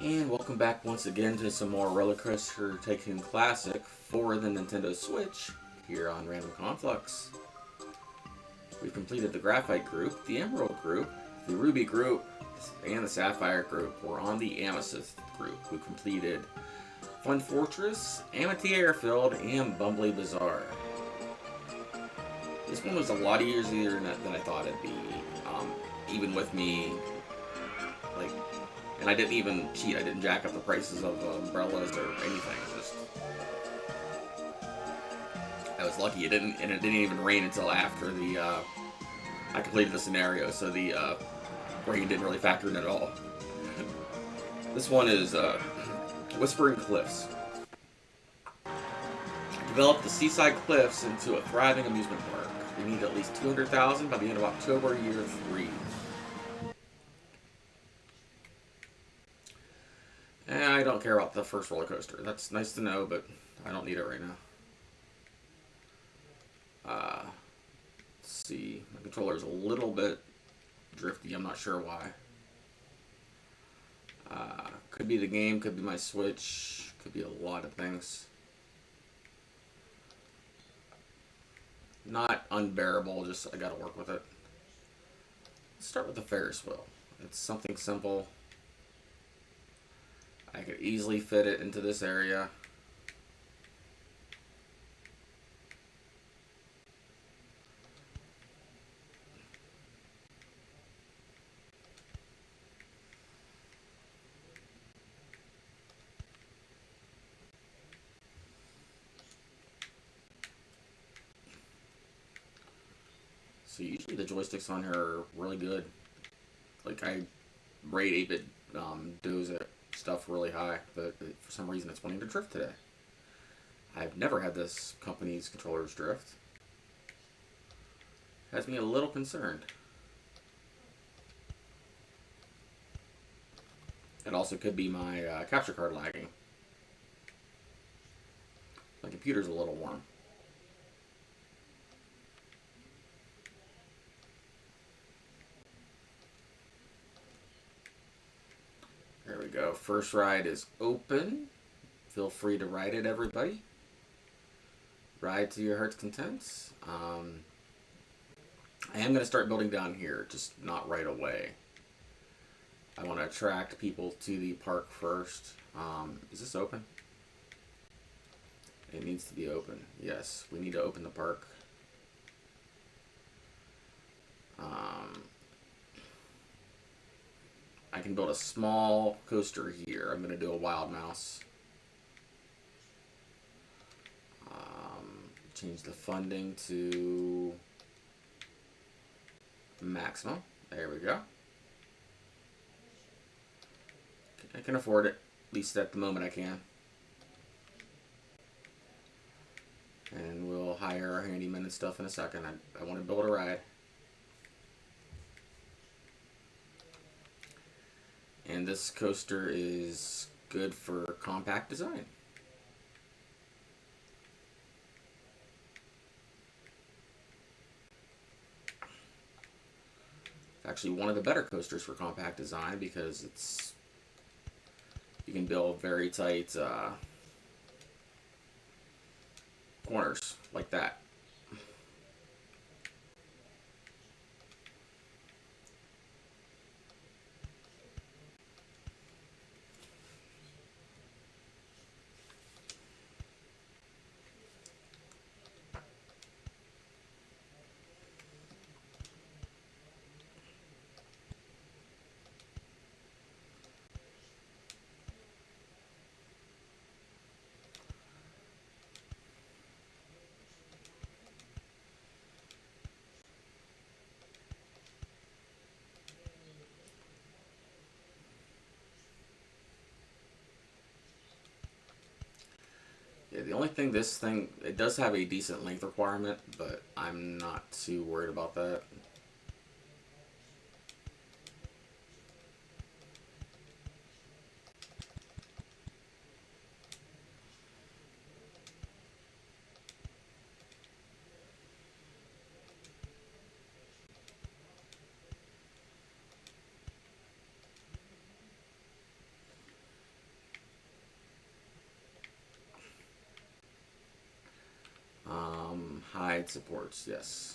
And welcome back once again to some more Rollercoaster Tycoon Classic for the Nintendo Switch here on Random Conflux. We've completed the Graphite group, the Emerald group, the Ruby group, and the Sapphire group. We're on the Amethyst group. We completed Fun Fortress, Amity Airfield, and Bumbly Bazaar. This one was a lot easier than I thought it'd be. Even with me, like, and I didn't even cheat. I didn't jack up the prices of umbrellas or anything. Just I was lucky. It didn't even rain until after I completed the scenario, so the rain didn't really factor in at all. This one is Whispering Cliffs. Develop the seaside cliffs into a thriving amusement park. We need at least 200,000 by the end of October, year 3. I don't care about the first roller coaster. That's nice to know, but I don't need it right now. Let's see. My controller is a little bit drifty. I'm not sure why. Could be the game, could be my Switch, could be a lot of things. Not unbearable, just I gotta work with it. Let's start with the Ferris wheel. It's something simple. I could easily fit it into this area. So usually the joysticks on here are really good. Like I rate 8-bit does it stuff really high, but for some reason it's wanting to drift today. I've never had this company's controllers drift. Has me a little concerned. It also could be my capture card lagging. My computer's a little warm. There we go. First ride is open. Feel free to ride it, everybody. Ride to your heart's content. I am going to start building down here, just not right away. I want to attract people to the park first. Is this open? It needs to be open. Yes, we need to open the park. I can build a small coaster here. I'm going to do a Wild Mouse. Change the funding to maximum. There we go. I can afford it. At least at the moment I can. And we'll hire our handyman and stuff in a second. I want to build a ride. And this coaster is good for compact design. It's actually one of the better coasters for compact design because you can build very tight corners like that. Yeah, the only thing it does have a decent length requirement, but I'm not too worried about that. ride supports, yes.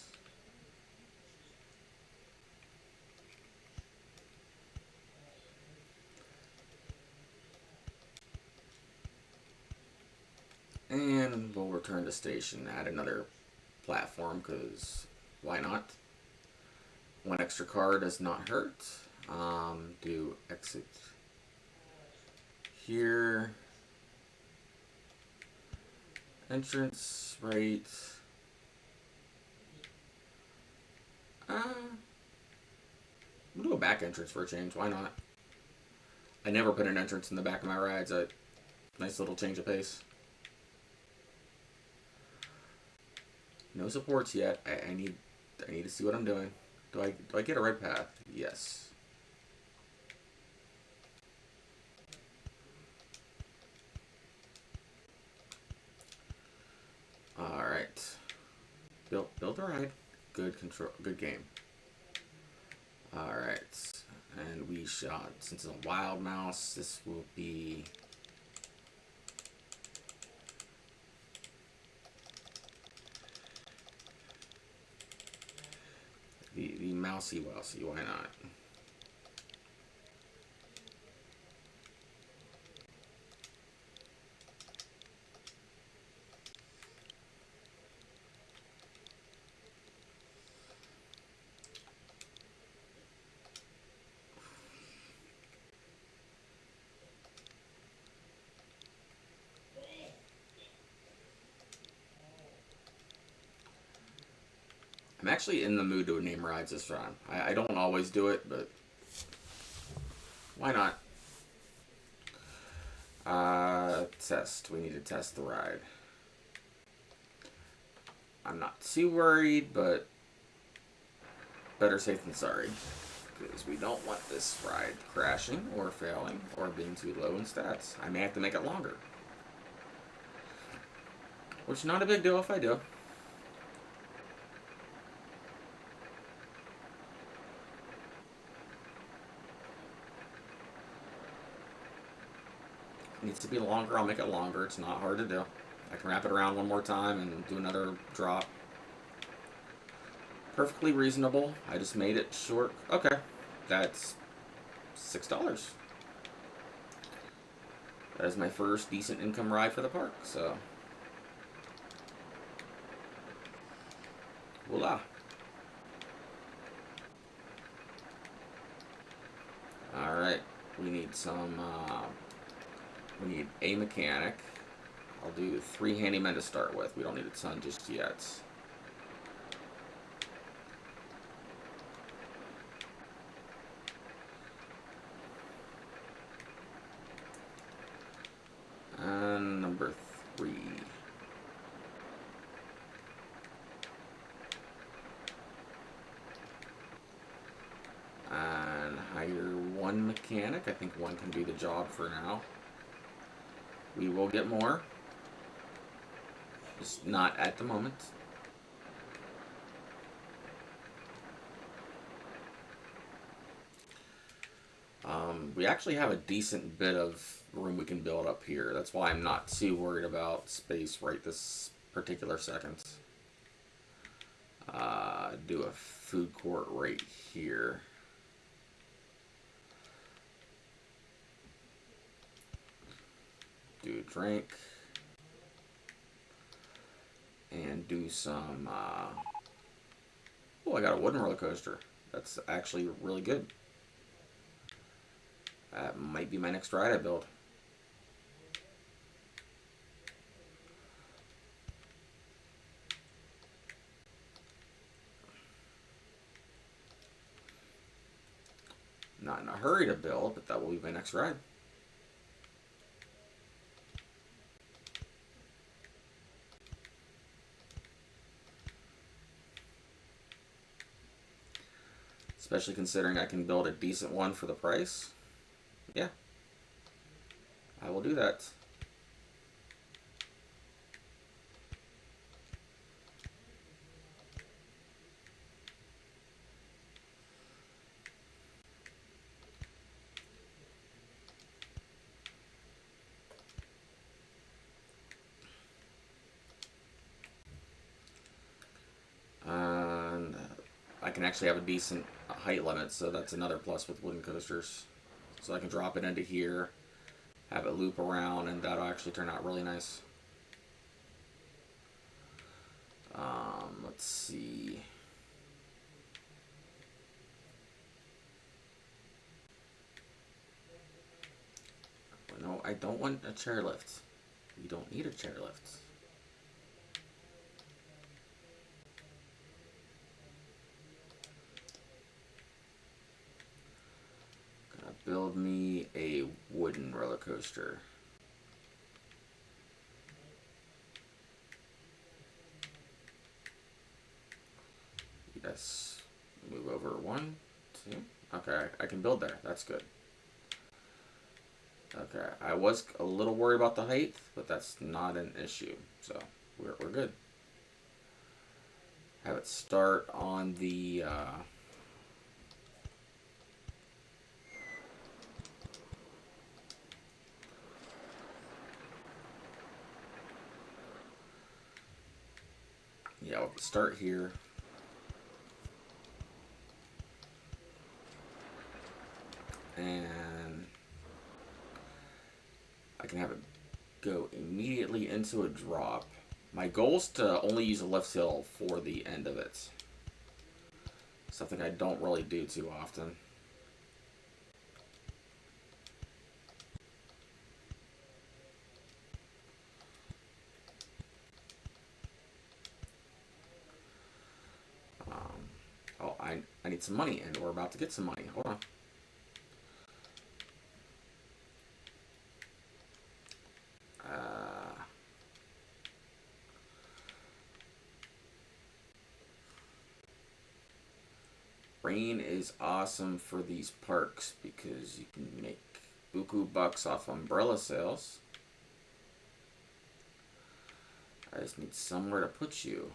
And we'll return to station, add another platform, because why not? One extra car does not hurt. Do exit here. Entrance, right. We'll do a back entrance for a change. Why not? I never put an entrance in the back of my rides. A nice little change of pace. No supports yet. I need to see what I'm doing. Do I get a right path? Yes. All right. Build a ride. Good control. Good game. All right. And we shot. Since it's a wild mouse, this will be. The mousy wousy, why not? I'm actually in the mood to name rides this time. I don't always do it, but why not? Test. We need to test the ride. I'm not too worried, but better safe than sorry. Because we don't want this ride crashing or failing or being too low in stats. I may have to make it longer. Which, not a big deal if I do. Needs to be longer, I'll make it longer. It's not hard to do. I can wrap it around one more time and do another drop. Perfectly reasonable. I just made it short. Okay, that's $6. That is my first decent income ride for the park, so voila. Alright, we need we need a mechanic. I'll do 3 handymen to start with. We don't need a ton just yet. And number 3. And hire 1 mechanic. I think 1 can do the job for now. We will get more. Just not at the moment. We actually have a decent bit of room we can build up here. That's why I'm not too worried about space right this particular second. Do a food court right here. Do a drink. And do some, oh, I got a wooden roller coaster. That's actually really good. That might be my next ride I build. Not in a hurry to build, but that will be my next ride. Especially considering I can build a decent one for the price. Yeah. I will do that. can actually have a decent height limit, so that's another plus with wooden coasters. So I can drop it into here, have it loop around, and that'll actually turn out really nice. Let's see. No, I don't want a chairlift. You don't need a chairlift. Gonna build me a wooden roller coaster. Yes. Move over 1, 2. Okay, I can build there. That's good. Okay, I was a little worried about the height, but that's not an issue. So we're good. Have it start on the yeah, we'll start here. And I can have it go immediately into a drop. My goal is to only use a lift hill for the end of it. Something I don't really do too often. Oh, I need some money, and we're about to get some money. Hold on. Rain is awesome for these parks because you can make buku bucks off umbrella sales. I just need somewhere to put you,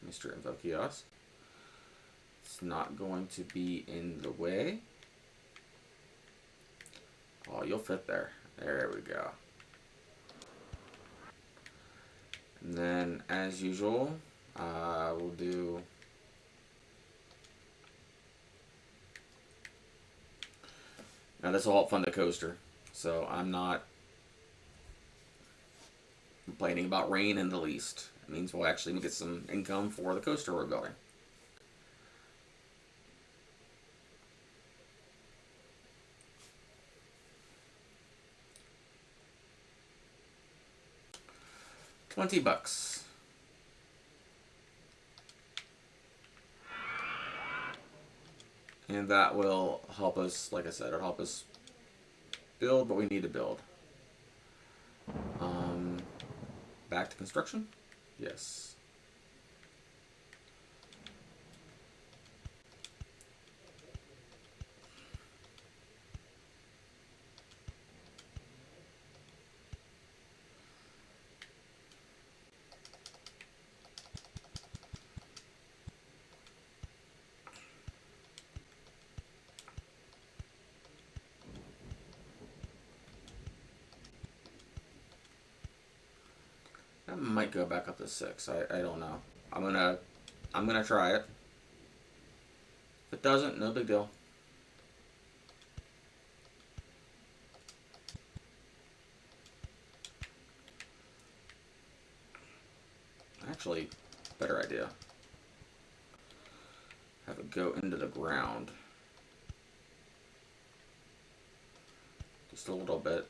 Mr. Info Kiosk. It's not going to be in the way. Oh, you'll fit there. There we go. And then, as usual, we'll do now. This will help fund the coaster, so I'm not complaining about rain in the least. It means we'll actually get some income for the coaster we're building. $20. And that will help us, like I said, it'll help us build what we need to build. Back to construction? Yes. That might go back up to 6. I don't know. I'm gonna try it. If it doesn't, no big deal. Actually, better idea. Have it go into the ground. Just a little bit.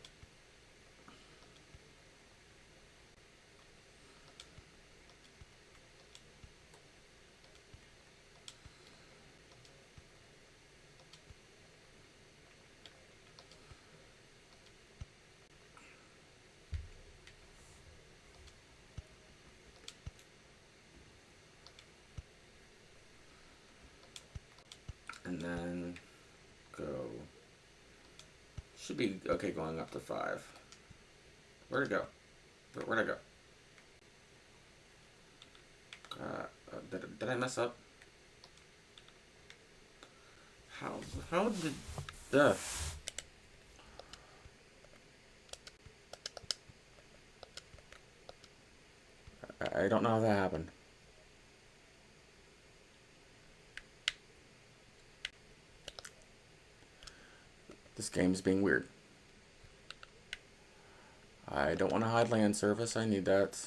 And then go. Should be okay going up to 5. Where'd it go? Where'd I go? Did I mess up? How did the I don't know how that happened. This game's being weird. I don't want to hide land service. I need that.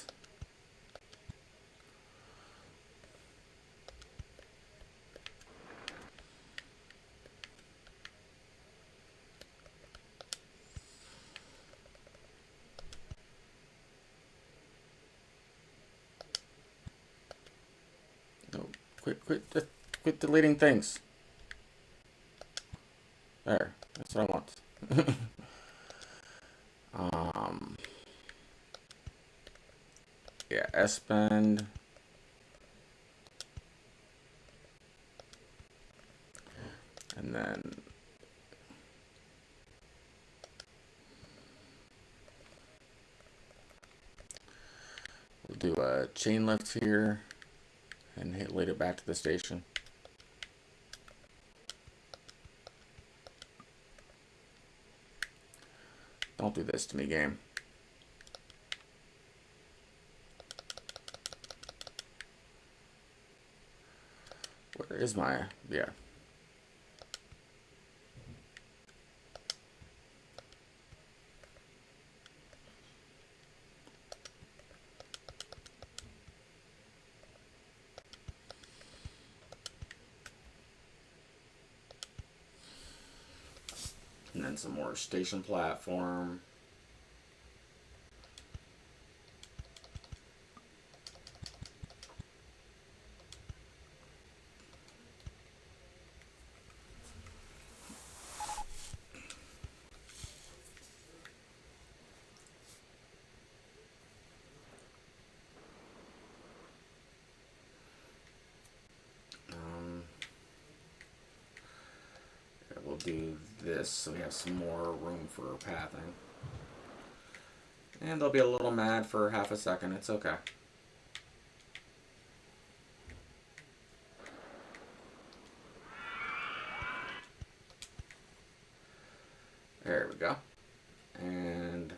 No, quit deleting things. There, that's what I want. Yeah, S-bend. And then we'll do a chain lift here and lead it back to the station. Don't do this to me, game. Where is my... yeah. And then some more station platform. We'll do this so we have some more room for pathing. And they'll be a little mad for half a second. It's okay. There we go. And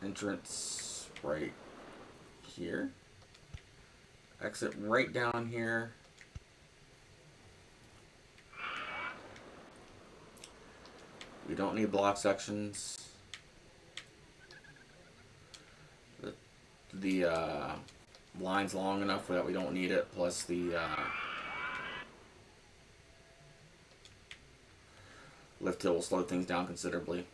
entrance right here. Exit right down here. We don't need block sections. The line's long enough that we don't need it, plus the lift hill will slow things down considerably.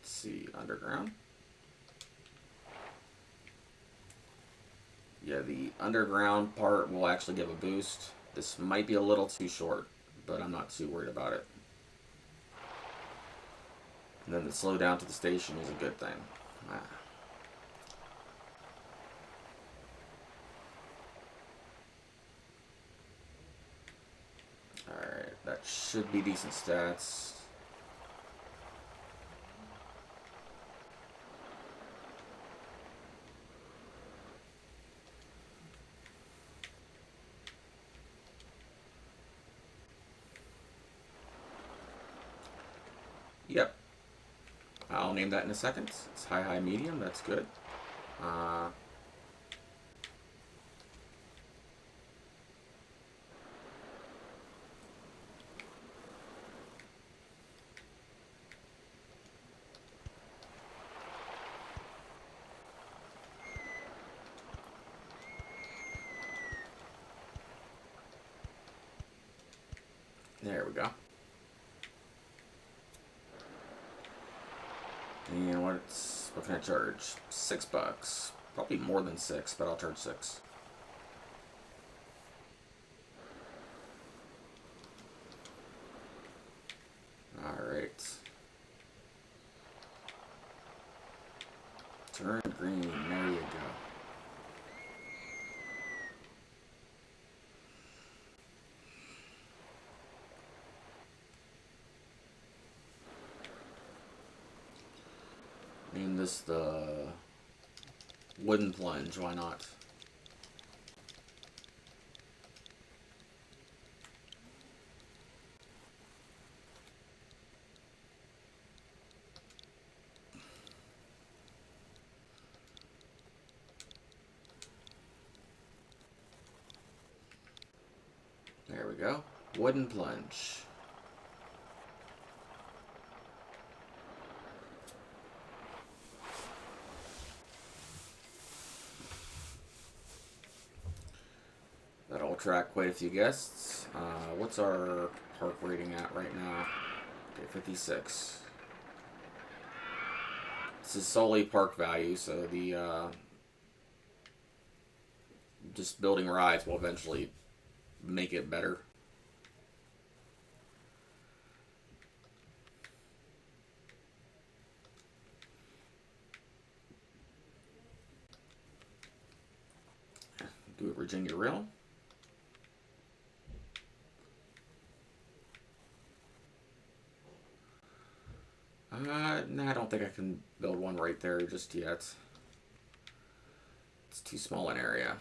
Let's see, underground. Yeah, the underground part will actually give a boost. This might be a little too short, but I'm not too worried about it. And then the slow down to the station is a good thing. Alright, that should be decent stats. Yep. I'll name that in a second. It's high, high, medium. That's good. There we go. And what can I charge? $6. Probably more than 6, but I'll charge 6. Alright. Turn green. There you go. Name this the wooden plunge, why not? we go. Wooden plunge. That'll attract quite a few guests. What's our park rating at right now? Okay, 56. This is solely park value, so the just building rides will eventually make it better. Do a Virginia Rail. No, I don't think I can build one right there just yet. It's too small an area.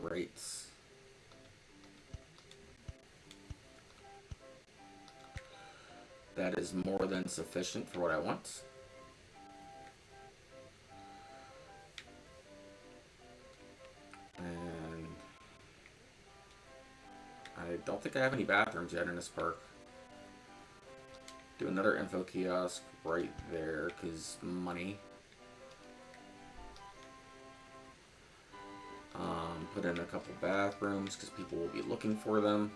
Rates. That is more than sufficient for what I want. And I don't think I have any bathrooms yet in this park. Do another info kiosk right there, because money. Put in a couple bathrooms, because people will be looking for them.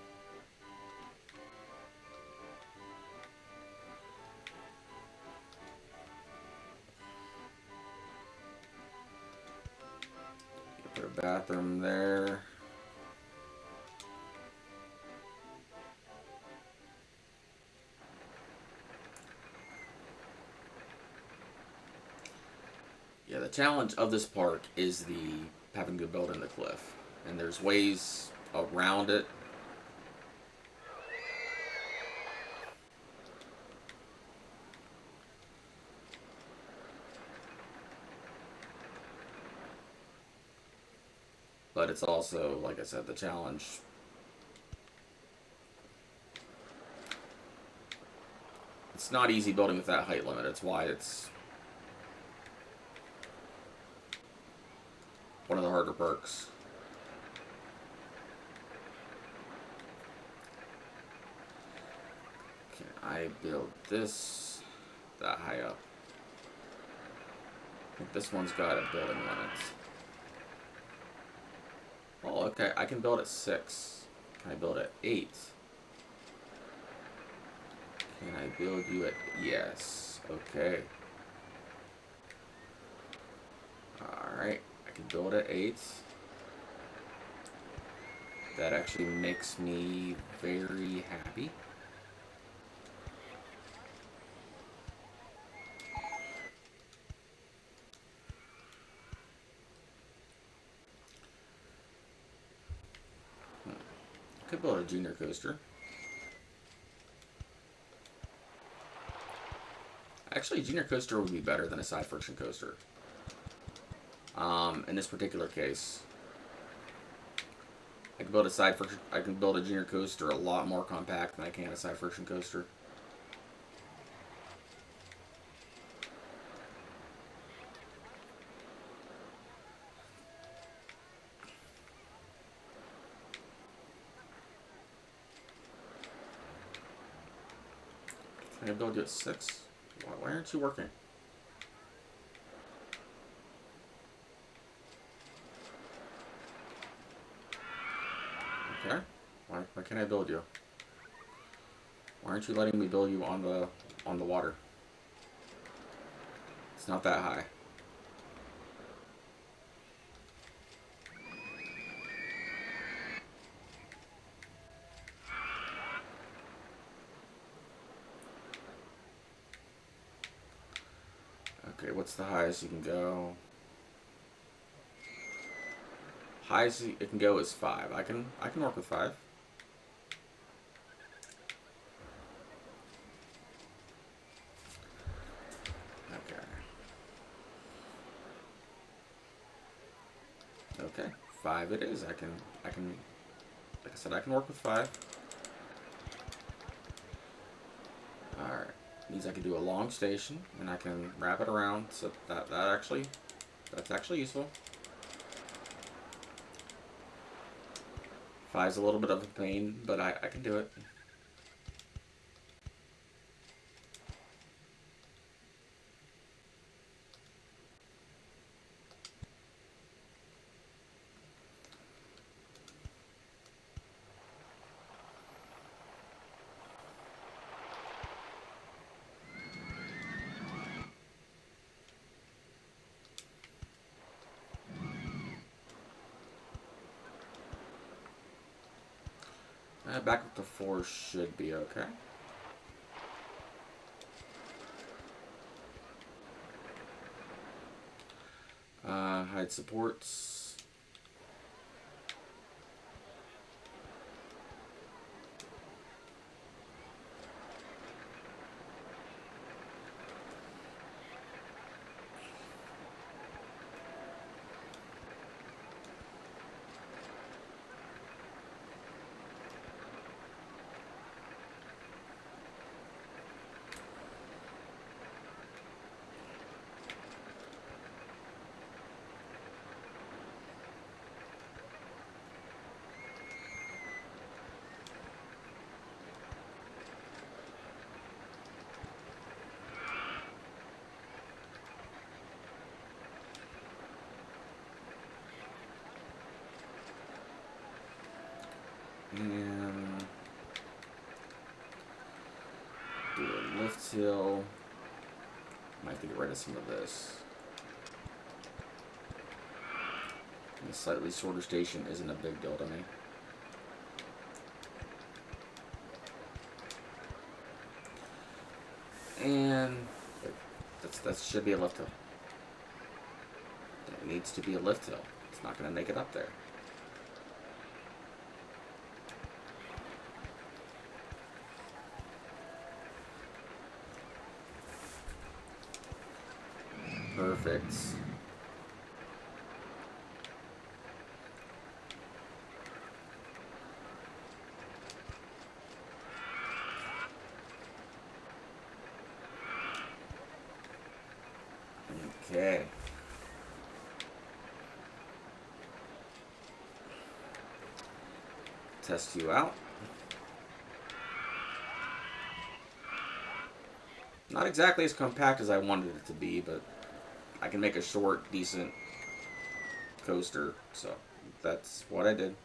Put a bathroom there. Yeah, the challenge of this park is the having to build in the cliff, and there's ways around it. But it's also, like I said, the challenge. It's not easy building with that height limit. It's why it's one of the harder perks. Can I build this that high up? I think this one's got a building limit. Oh, okay. I can build at 6. Can I build at 8? Can I build you at... Yes. Okay. Alright. I can build at 8. That actually makes me very happy. Could build a junior coaster. Actually, junior coaster would be better than a side friction coaster. In this particular case, I can build a side friction. I can build a junior coaster a lot more compact than I can a side friction coaster. Can I build you at 6? Why aren't you working? Okay. Why can't I build you? Why aren't you letting me build you on the water? It's not that high. Okay, what's the highest you can go? Highest it can go is 5. I can work with 5. 5 it is. I can, like I said, I can work with 5. Alright. Means I can do a long station, and I can wrap it around, so that's actually useful. 5's a little bit of a pain, but I can do it. Back up to 4 should be okay. Hide supports. And do a lift hill. Might have to get rid of some of this. And a slightly shorter station isn't a big deal to me. And that should be a lift hill. It needs to be a lift hill. It's not going to make it up there. Perfect. Okay. Test you out. Not exactly as compact as I wanted it to be, but I can make a short, decent coaster, so that's what I did.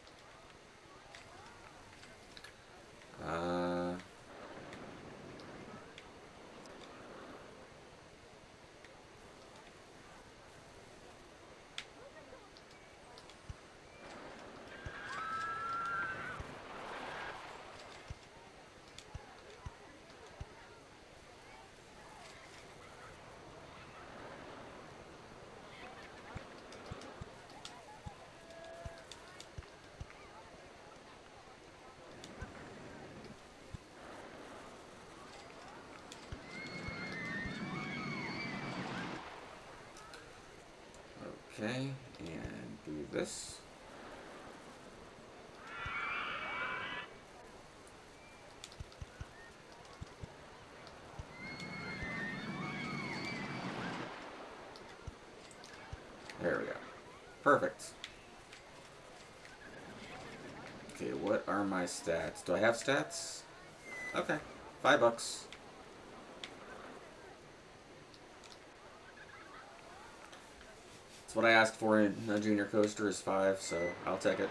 Okay, and do this. There we go. Perfect. Okay, what are my stats? Do I have stats? Okay, $5. That's what I asked for in a junior coaster is 5, so I'll take it.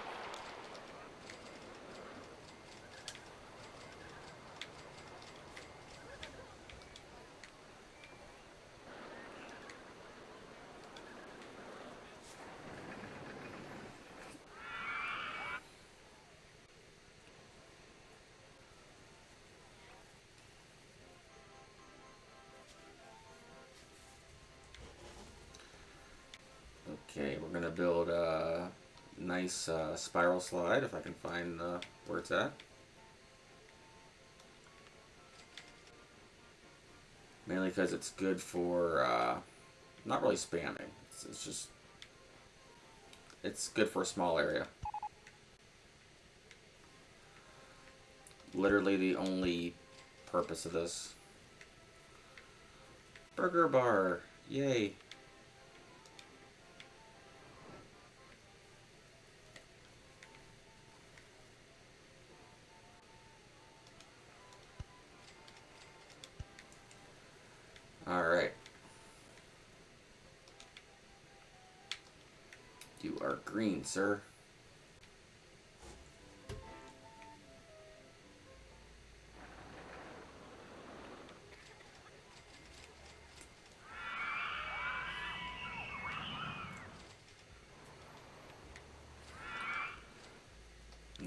Okay, we're going to build a nice spiral slide, if I can find where it's at. Mainly because it's good for not really spamming. It's just it's good for a small area. Literally the only purpose of this. Burger bar. Yay. Alright. You are green, sir.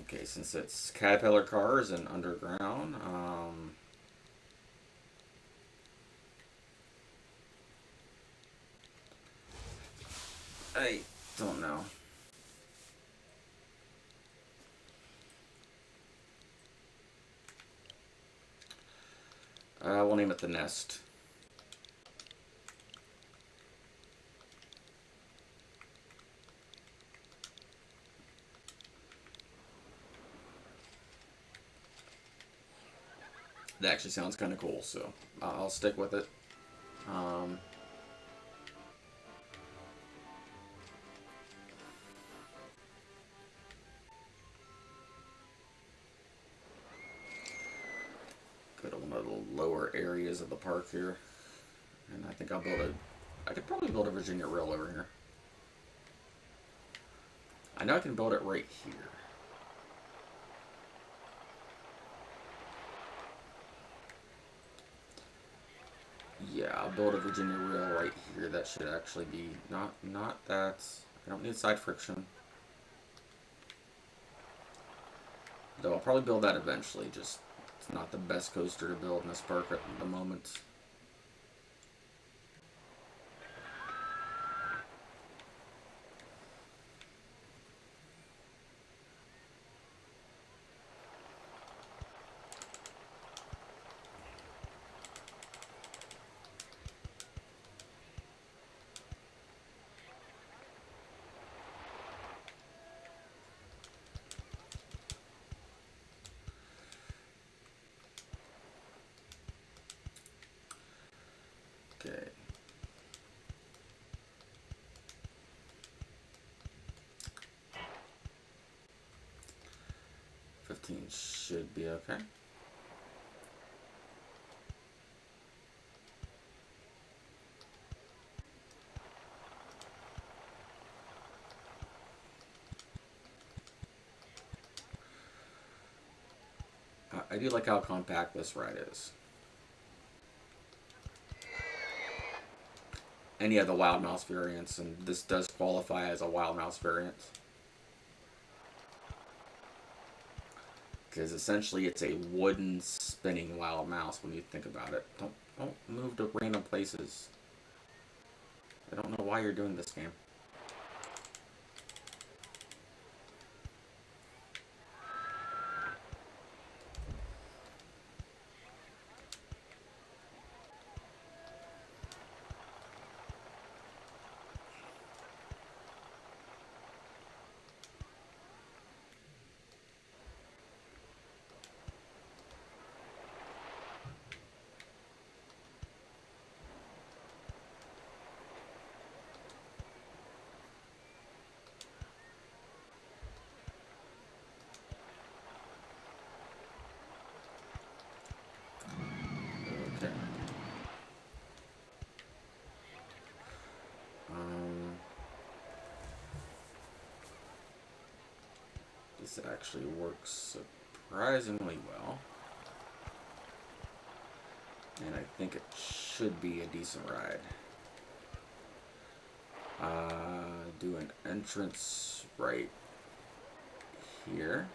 Okay, since it's Caterpillar cars and underground, I don't know. We'll name it the Nest. That actually sounds kind of cool, so I'll stick with it. Go to one of the lower areas of the park here, and I think I'll build a. I could probably build a Virginia Rail over here. I know I can build it right here. Yeah, I'll build a Virginia Rail right here. That should actually be not that. I don't need side friction. Though I'll probably build that eventually. Just it's not the best coaster to build in this park at the moment. Okay. Should be okay. I do like how compact this ride is. Any of the Wild Mouse variants, and this does qualify as a Wild Mouse variant. Because essentially it's a wooden spinning Wild Mouse when you think about it. Don't move to random places. I don't know why you're doing this game. Okay. This actually works surprisingly well. And I think it should be a decent ride. Do an entrance right here.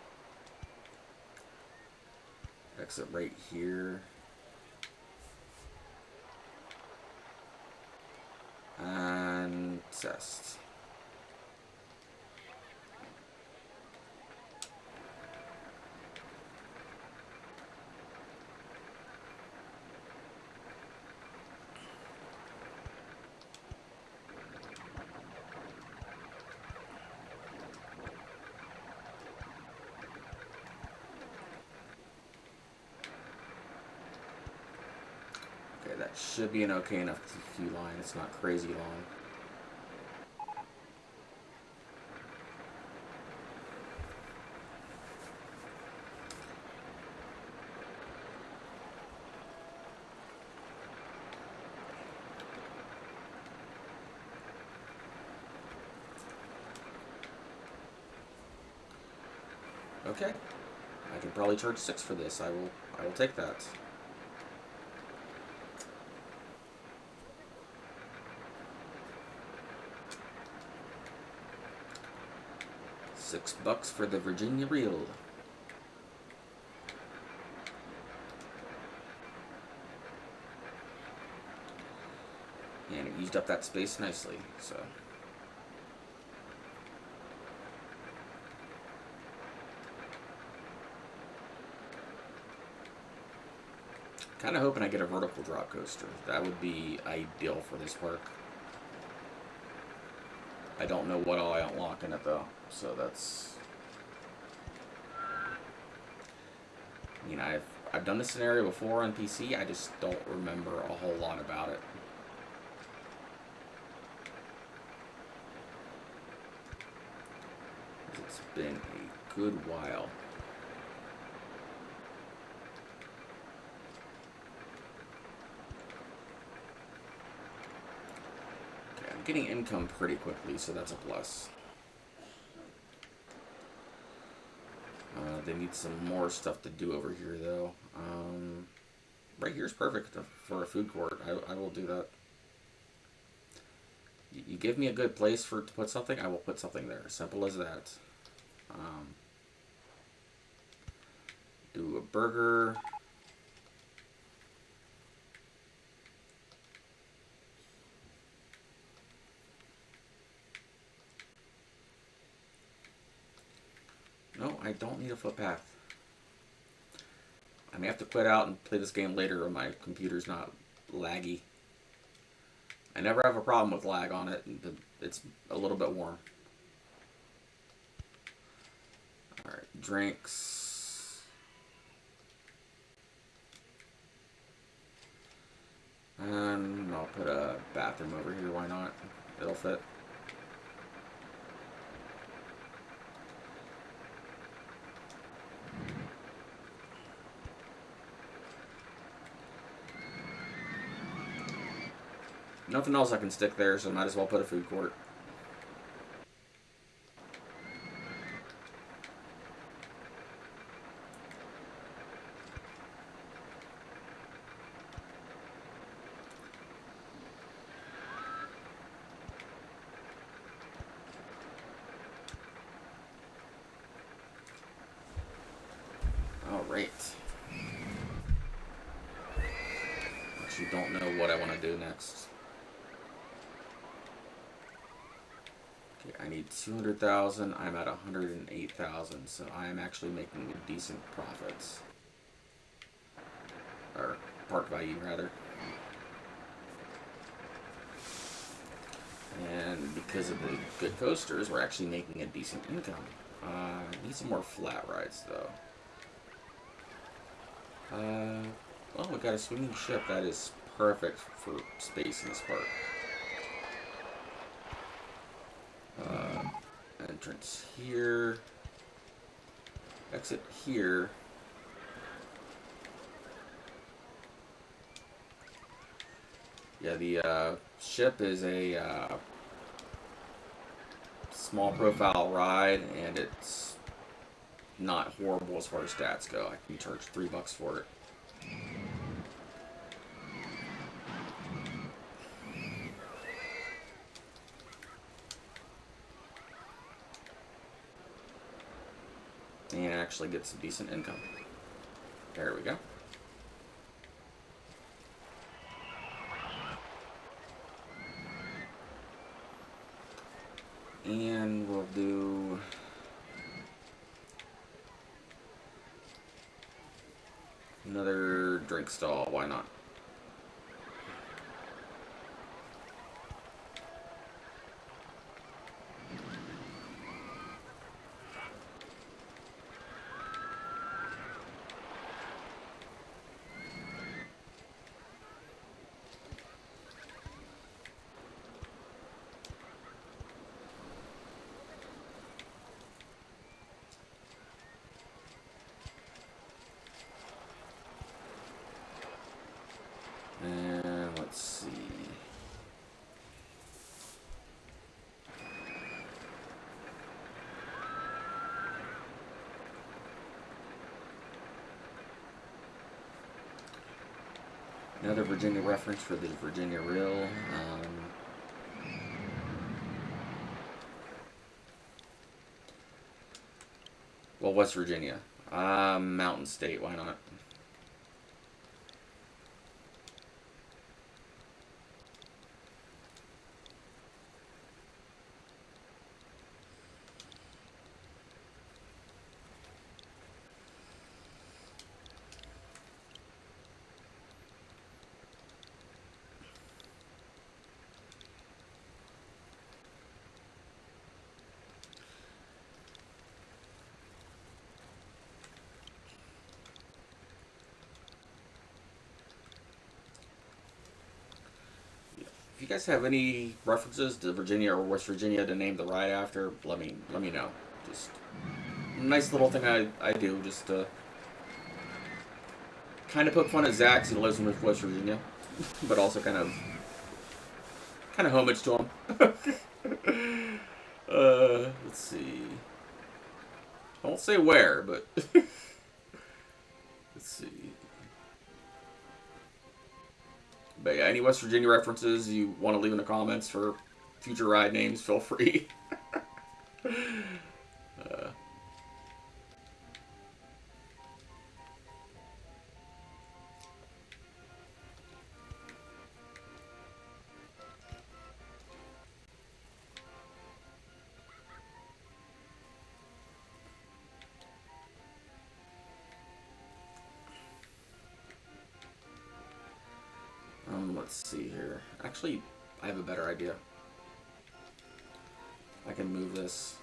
Exit right here. And test. That should be an okay enough queue line. It's not crazy long. Okay, I can probably charge 6 for this. I will take that. $6 for the Virginia Reel. And it used up that space nicely, so. Kind of hoping I get a vertical drop coaster. That would be ideal for this park. I don't know what all I unlock in it though, so that's. I mean, I've done this scenario before on PC. I just don't remember a whole lot about it. It's been a good while. Getting income pretty quickly, so that's a plus. They need some more stuff to do over here, though. Right here's perfect for a food court. I will do that. You give me a good place to put something, I will put something there. Simple as that. Do a burger. No, I don't need a footpath. I may have to quit out and play this game later or my computer's not laggy. I never have a problem with lag on it. It's a little bit warm. Alright, drinks. And I'll put a bathroom over here, why not? It'll fit. Nothing else I can stick there, so I might as well put a food court. Alright. Actually don't know what I want to do next. I need 200,000. I'm at 108,000, so I am actually making a decent profits, or park value rather. And because of the good coasters, we're actually making a decent income. I need some more flat rides though. Well, we got a swimming ship. That is perfect for space in this park. Entrance here, exit here. Yeah, the ship is a small profile ride, and it's not horrible as far as stats go. I can charge $3 for it. And actually get some decent income. There we go. And we'll do another drink stall, why not? Another Virginia reference for the Virginia Reel. Well, West Virginia. Mountain State, why not? If you guys have any references to Virginia or West Virginia to name the ride after, let me know. Just a nice little thing I do just to kind of poke fun at Zach, who lives in West Virginia, but also kind of homage to him. Let's see. I won't say where, but let's see. But yeah, any West Virginia references you want to leave in the comments for future ride names, feel free. uh, let's see here. Actually, I have a better idea. I can move this.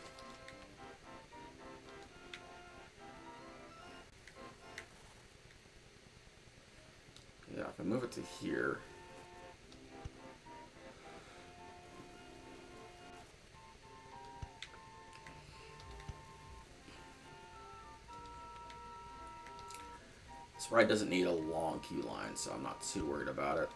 Yeah, I can move it to here. This ride doesn't need a long queue line, so I'm not too worried about it.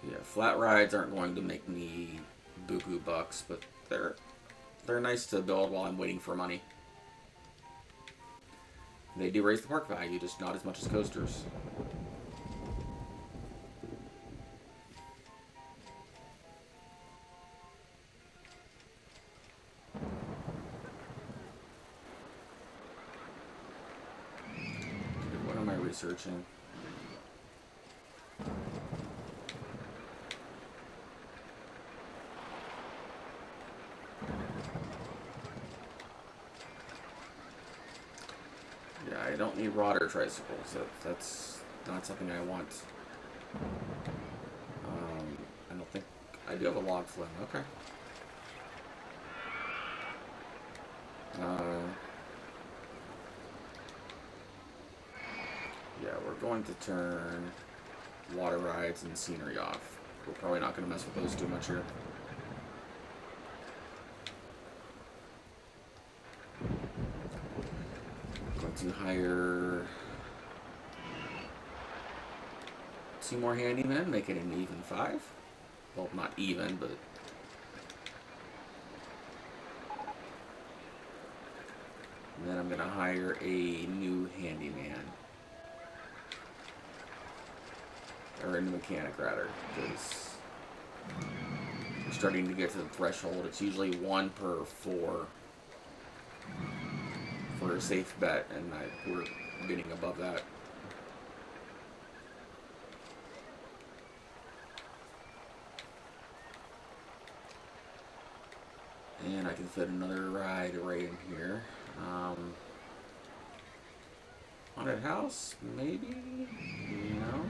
Yeah, flat rides aren't going to make me buku bucks, but they're nice to build while I'm waiting for money. They do raise the park value, just not as much as coasters. What am I researching? Yeah, I don't need rotor tricycles. That's not something I want. I don't think I do have a log flume. Okay. Yeah, we're going to turn water rides and scenery off. We're probably not going to mess with those too much here. Going to hire 2 more handymen, make it an even 5. Well, not even, but... And then I'm going to hire a new handyman. Or a new mechanic, rather. Because we're starting to get to the threshold. It's usually 1 per 4 for a safe bet, and we're getting above that. And I can fit another ride right in here. Haunted house, maybe? No?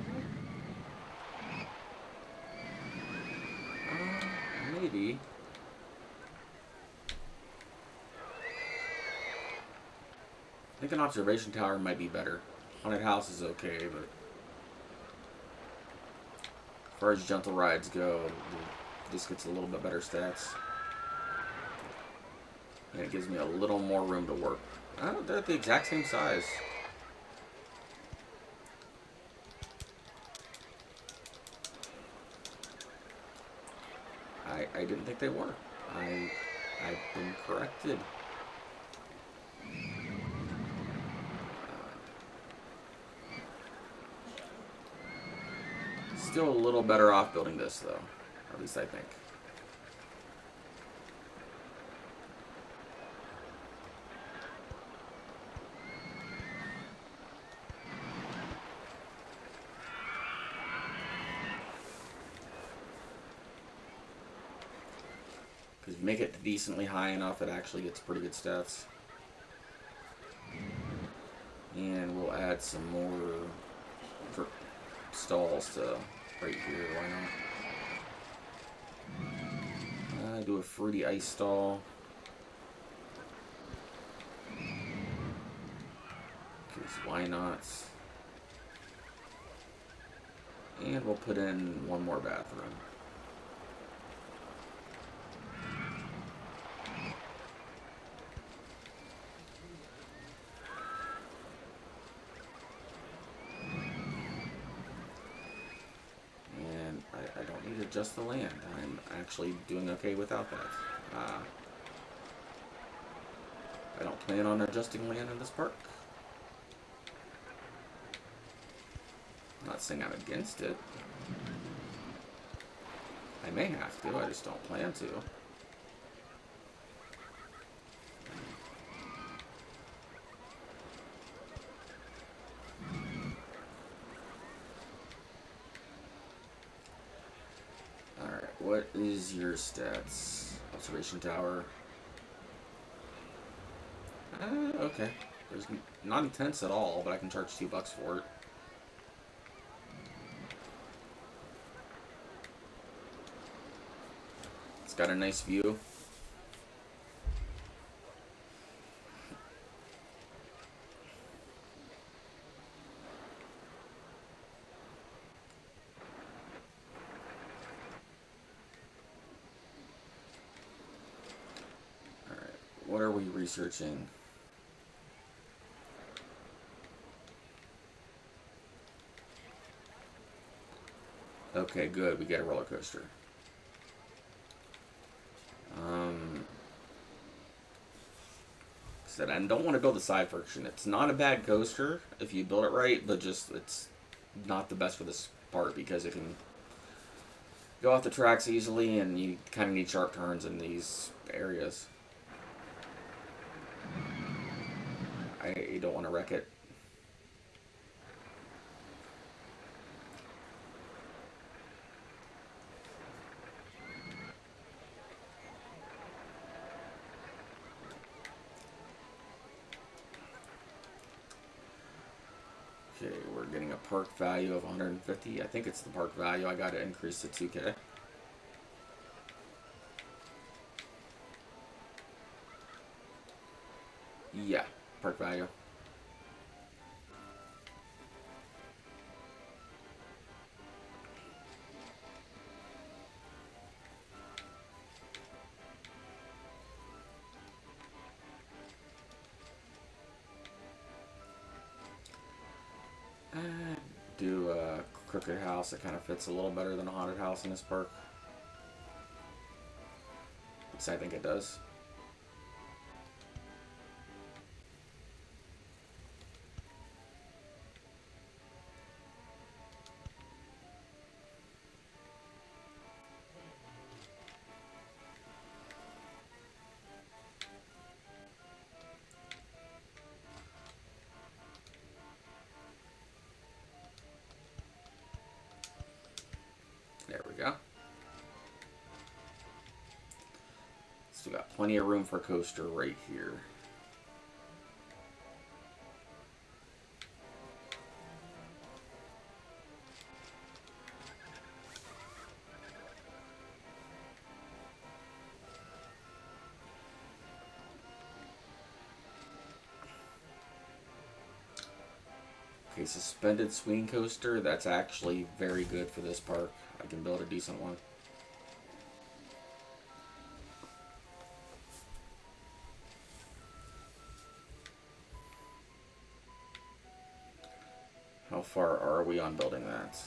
Maybe. I think an observation tower might be better. Haunted house is okay, but as far as gentle rides go, this gets a little bit better stats. And it gives me a little more room to work. Oh, they're the exact same size. I I didn't think they were. I've been corrected. Still a little better off building this, though. At least I think. Because make it decently high enough, it actually gets pretty good stats. And we'll add some more stalls to right here. Why not? Do a fruity ice stall. Because why not? And we'll put in one more bathroom. I don't need to adjust the land. I'm actually doing okay without that. I don't plan on adjusting land in this park. I'm not saying I'm against it. I may have to, I just don't plan to. What is your stats? Observation tower. Okay. There's not intense at all, but I can charge $2 for it. It's got a nice view. What are we researching? Okay, good. We get a roller coaster. Said I don't want to build the side version. It's not a bad coaster if you build it right, but just it's not the best for this part because it can go off the tracks easily, and you kind of need sharp turns in these areas. I don't want to wreck it. Okay, we're getting a park value of 150. I think it's the park value. I got to increase to 2K. Yeah, park value. Do a crooked house that kind of fits a little better than a haunted house in this park. Which I think it does. There we go. Still got plenty of room for a coaster right here. Okay, suspended swing coaster. That's actually very good for this park. I can build a decent one. How far are we on building that?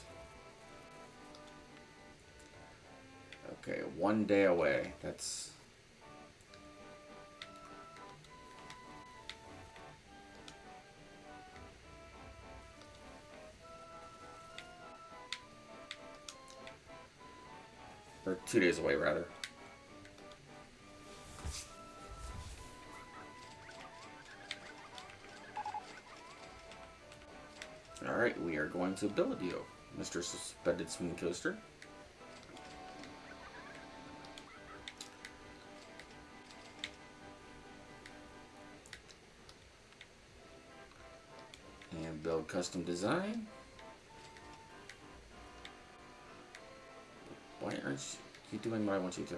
Okay, 1 day away. That's... Or 2 days away, rather. Alright, we are going to build you, Mr. Suspended Swing Coaster. And build custom design. Why aren't you doing what I want you to?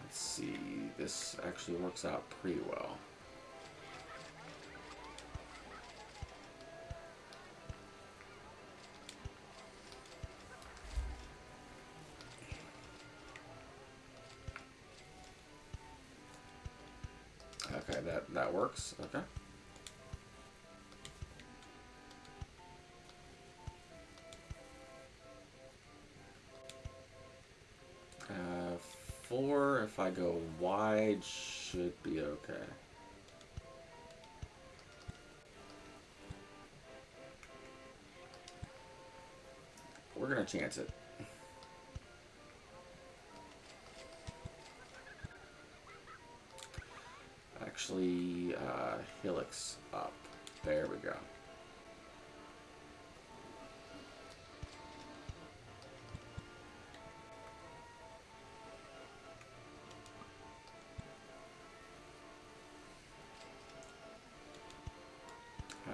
Let's see, this actually works out pretty well. Okay, that works. Okay. Uh, 4, if I go wide, should be okay. We're gonna chance it. Actually, helix up. There we go.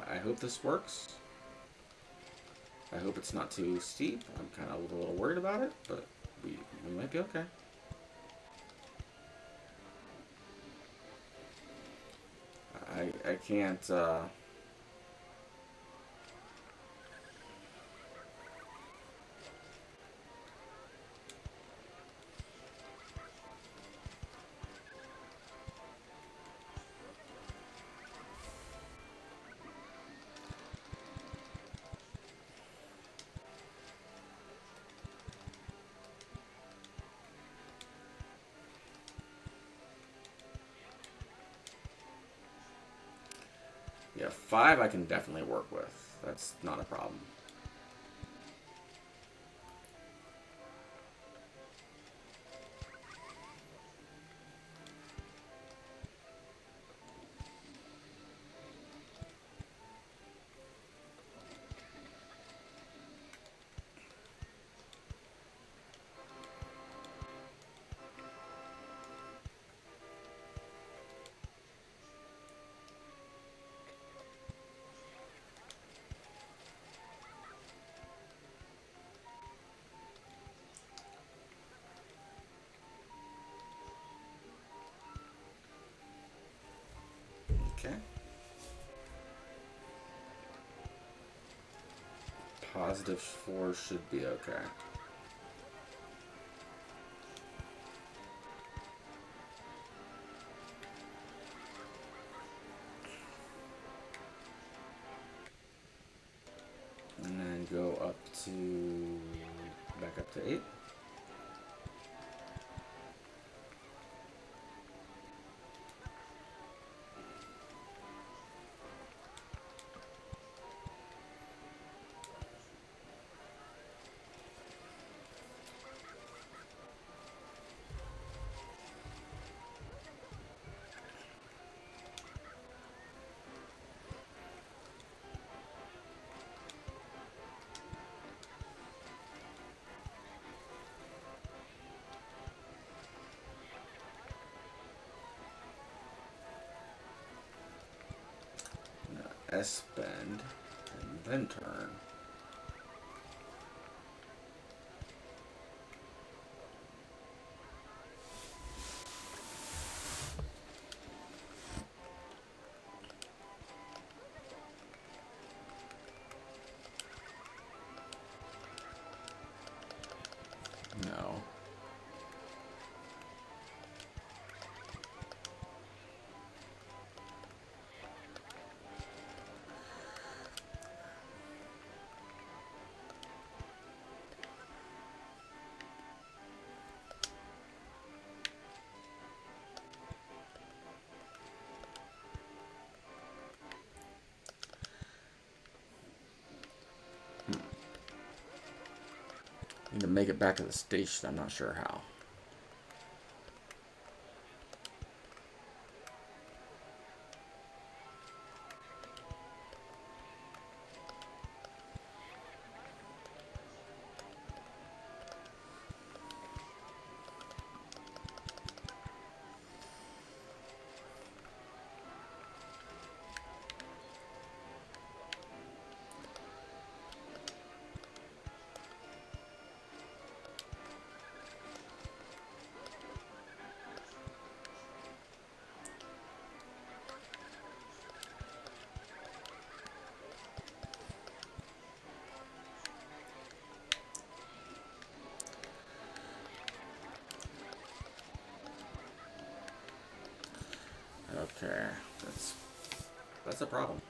I hope this works. I hope it's not too steep. I'm kind of a little worried about it, but we might be okay. I can't, yeah, 5 I can definitely work with. That's not a problem. Okay. +4 should be okay. And then go up to, back up to 8. S bend, and then turn. make it back to the station. I'm not sure how. Okay, that's a problem.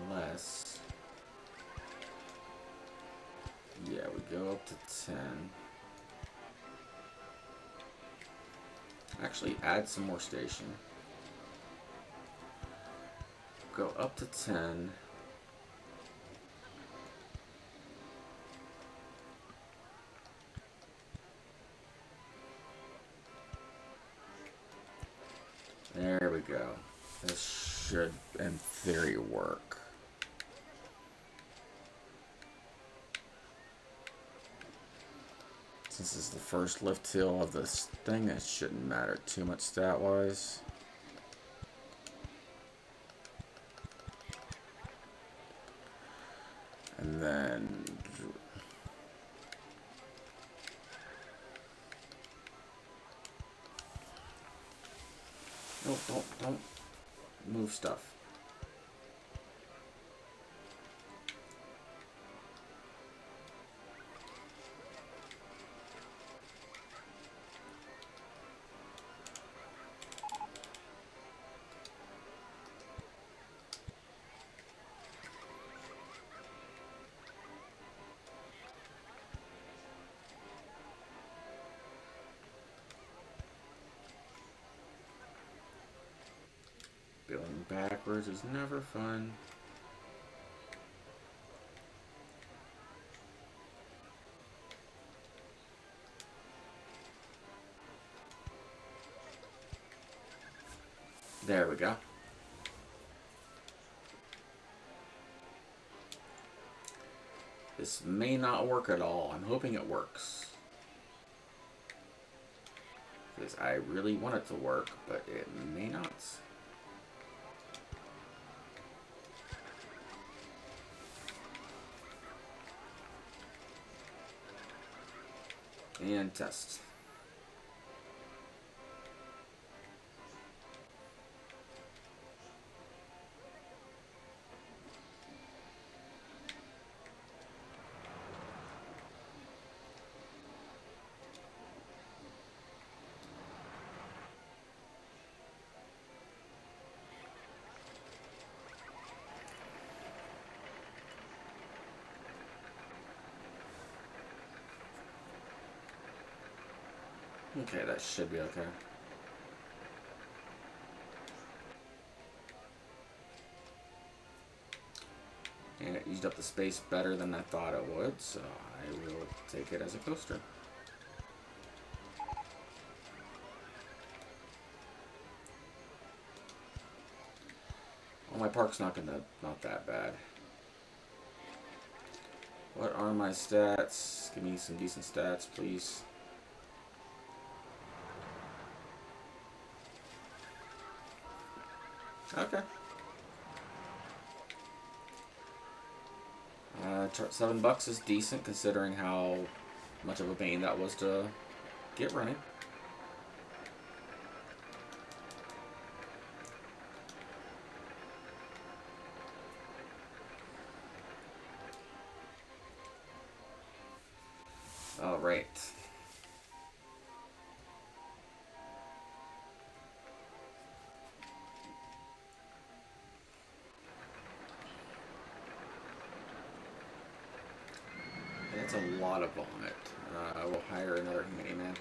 Unless, yeah, we go up to 10. Actually, add some more station. Go up to 10. There we go. This should, in theory, work. Since this is the first lift hill of this thing, it shouldn't matter too much stat-wise. And then... No, don't move stuff. Going backwards is never fun. There we go. This may not work at all. I'm hoping it works. Because I really want it to work, but it may not. And test. Okay, that should be okay. And it used up the space better than I thought it would, so I will take it as a coaster. Well, my park's not that bad. What are my stats? Give me some decent stats, please. Okay. $7 is decent considering how much of a pain that was to get running. All right. That's a lot of vomit. We'll hire another miniman.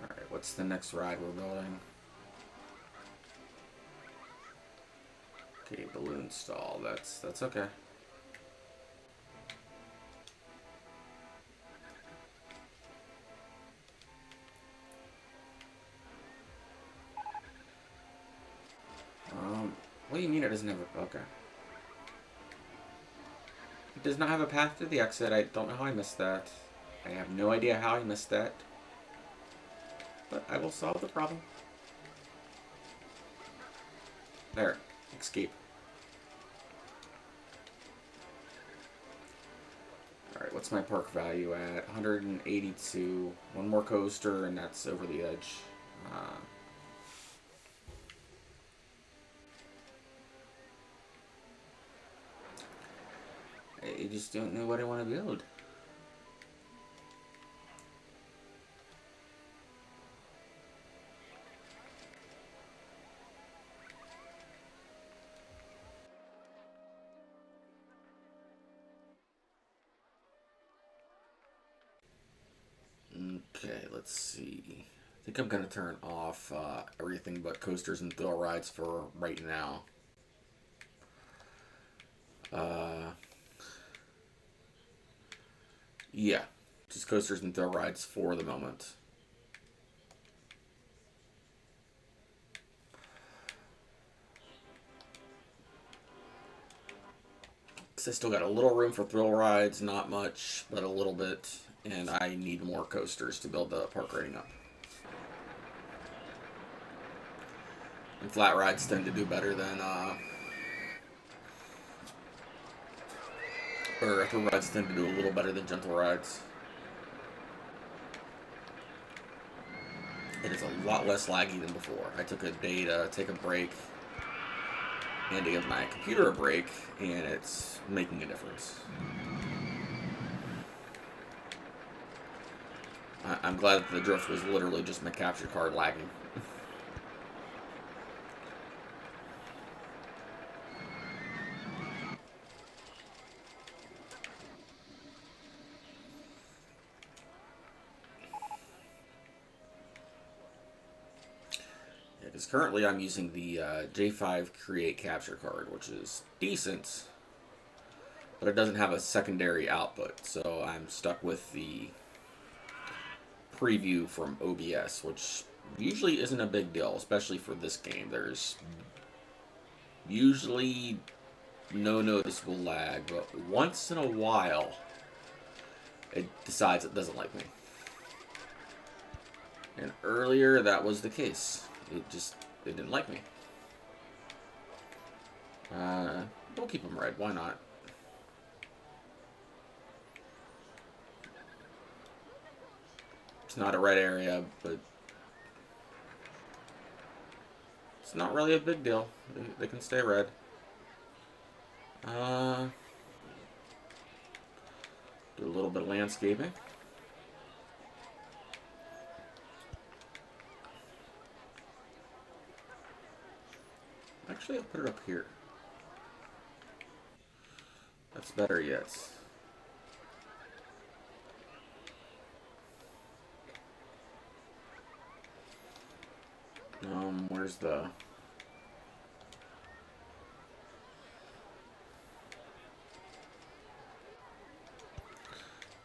Alright, what's the next ride we're building? Okay, balloon stall. That's okay. What do you mean it doesn't have a... Okay. It does not have a path to the exit. I don't know how I missed that. I have no idea how I missed that. But I will solve the problem. There. Escape. Alright, what's my park value at? 182. One more coaster and that's over the edge. I just don't know what I want to build. Okay, let's see. I think I'm going to turn off everything but coasters and thrill rides for right now. Yeah, just coasters and thrill rides for the moment. Because I still got a little room for thrill rides, not much, but a little bit. And I need more coasters to build the park rating up. And flat rides tend to do better than, or thrill rides tend to do a little better than gentle rides. It is a lot less laggy than before. I took a day to take a break and to give my computer a break, and it's making a difference. I'm glad that the drift was literally just my capture card lagging. Because currently I'm using the J5 Create capture card, which is decent, but it doesn't have a secondary output, so I'm stuck with the preview from OBS, which usually isn't a big deal, especially for this game. There's usually no noticeable lag, but once in a while it decides it doesn't like me. And earlier that was the case. It didn't like me. We'll keep them red, why not? It's not a red area, but it's not really a big deal. They can stay red. Do a little bit of landscaping. Actually, I'll put it up here. That's better yet. Where's the...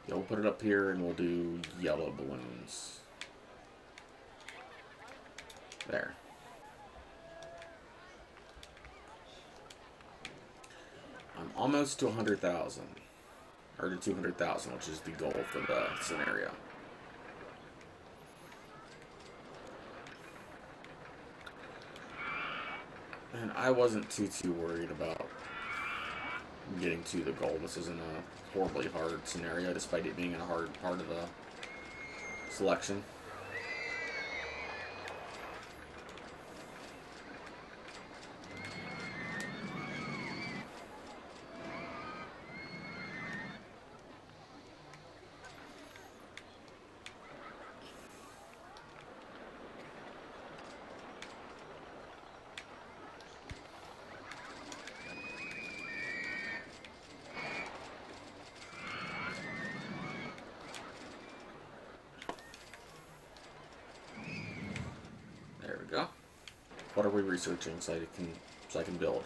Yeah, we'll put it up here and we'll do yellow balloons. There. I'm almost to 100,000. Or to 200,000, which is the goal for the scenario. And I wasn't too worried about getting to the goal. This isn't a horribly hard scenario, despite it being a hard part of the selection. What are we researching so I can build?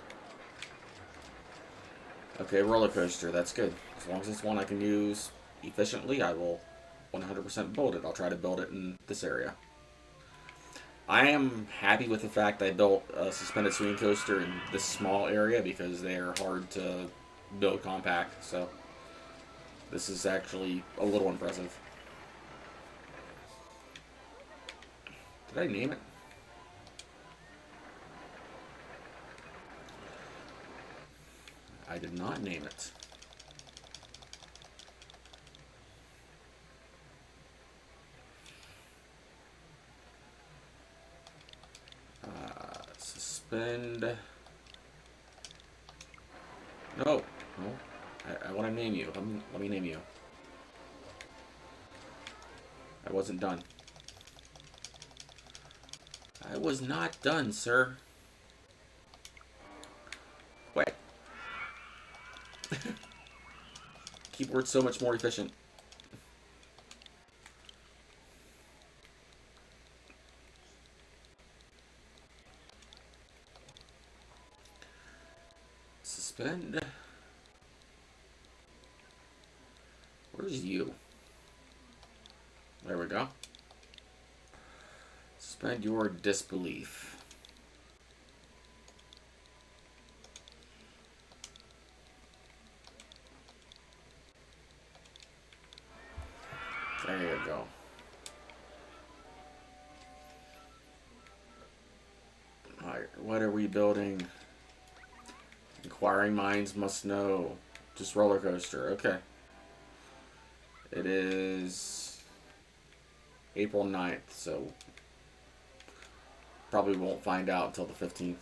Okay, roller coaster. That's good. As long as it's one I can use efficiently, I will 100% build it. I'll try to build it in this area. I am happy with the fact I built a suspended swing coaster in this small area because they are hard to build compact. So this is actually a little impressive. Did I name it? I did not name it. Suspend. No. No. I want to name you. Let me name you. I wasn't done. I was not done, sir. Wait. Keyboard's so much more efficient. Suspend. Where's you? There we go. Suspend your disbelief. There you go. Alright, what are we building? Inquiring minds must know. Just roller coaster. Okay. It is April 9th, so probably won't find out until the 15th.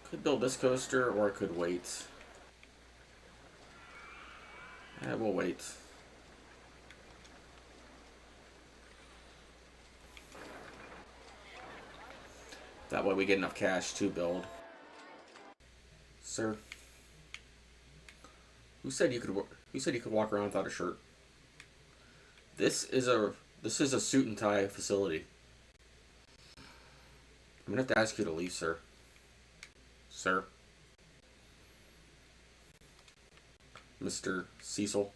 Could build this coaster, or I could wait. Yeah, we'll wait. That way we get enough cash to build. Sir, who said you could walk around without a shirt? This is a suit and tie facility. I'm gonna have to ask you to leave, sir. Sir. Mr. Cecil.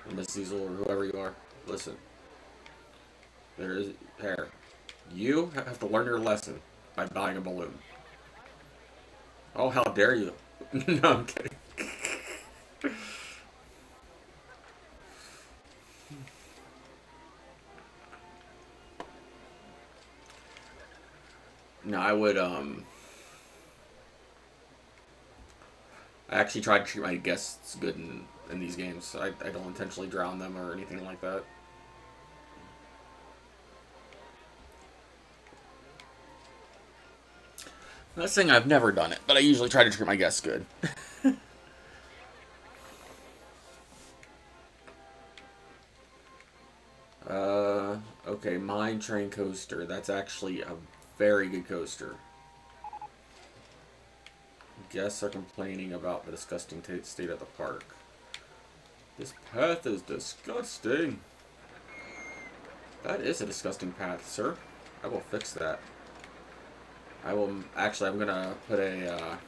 Or Miss Cecil, or whoever you are. Listen. There is hair. You have to learn your lesson by buying a balloon. Oh, how dare you? No, I'm kidding. No, I would, I actually try to treat my guests good in these games. I don't intentionally drown them or anything like that. Not saying I've never done it, but I usually try to treat my guests good. Okay, Mine Train Coaster. That's actually a very good coaster. Guests are complaining about the disgusting state of the park. This path is disgusting. That is a disgusting path, sir. I will fix that. I will, actually, I'm gonna put a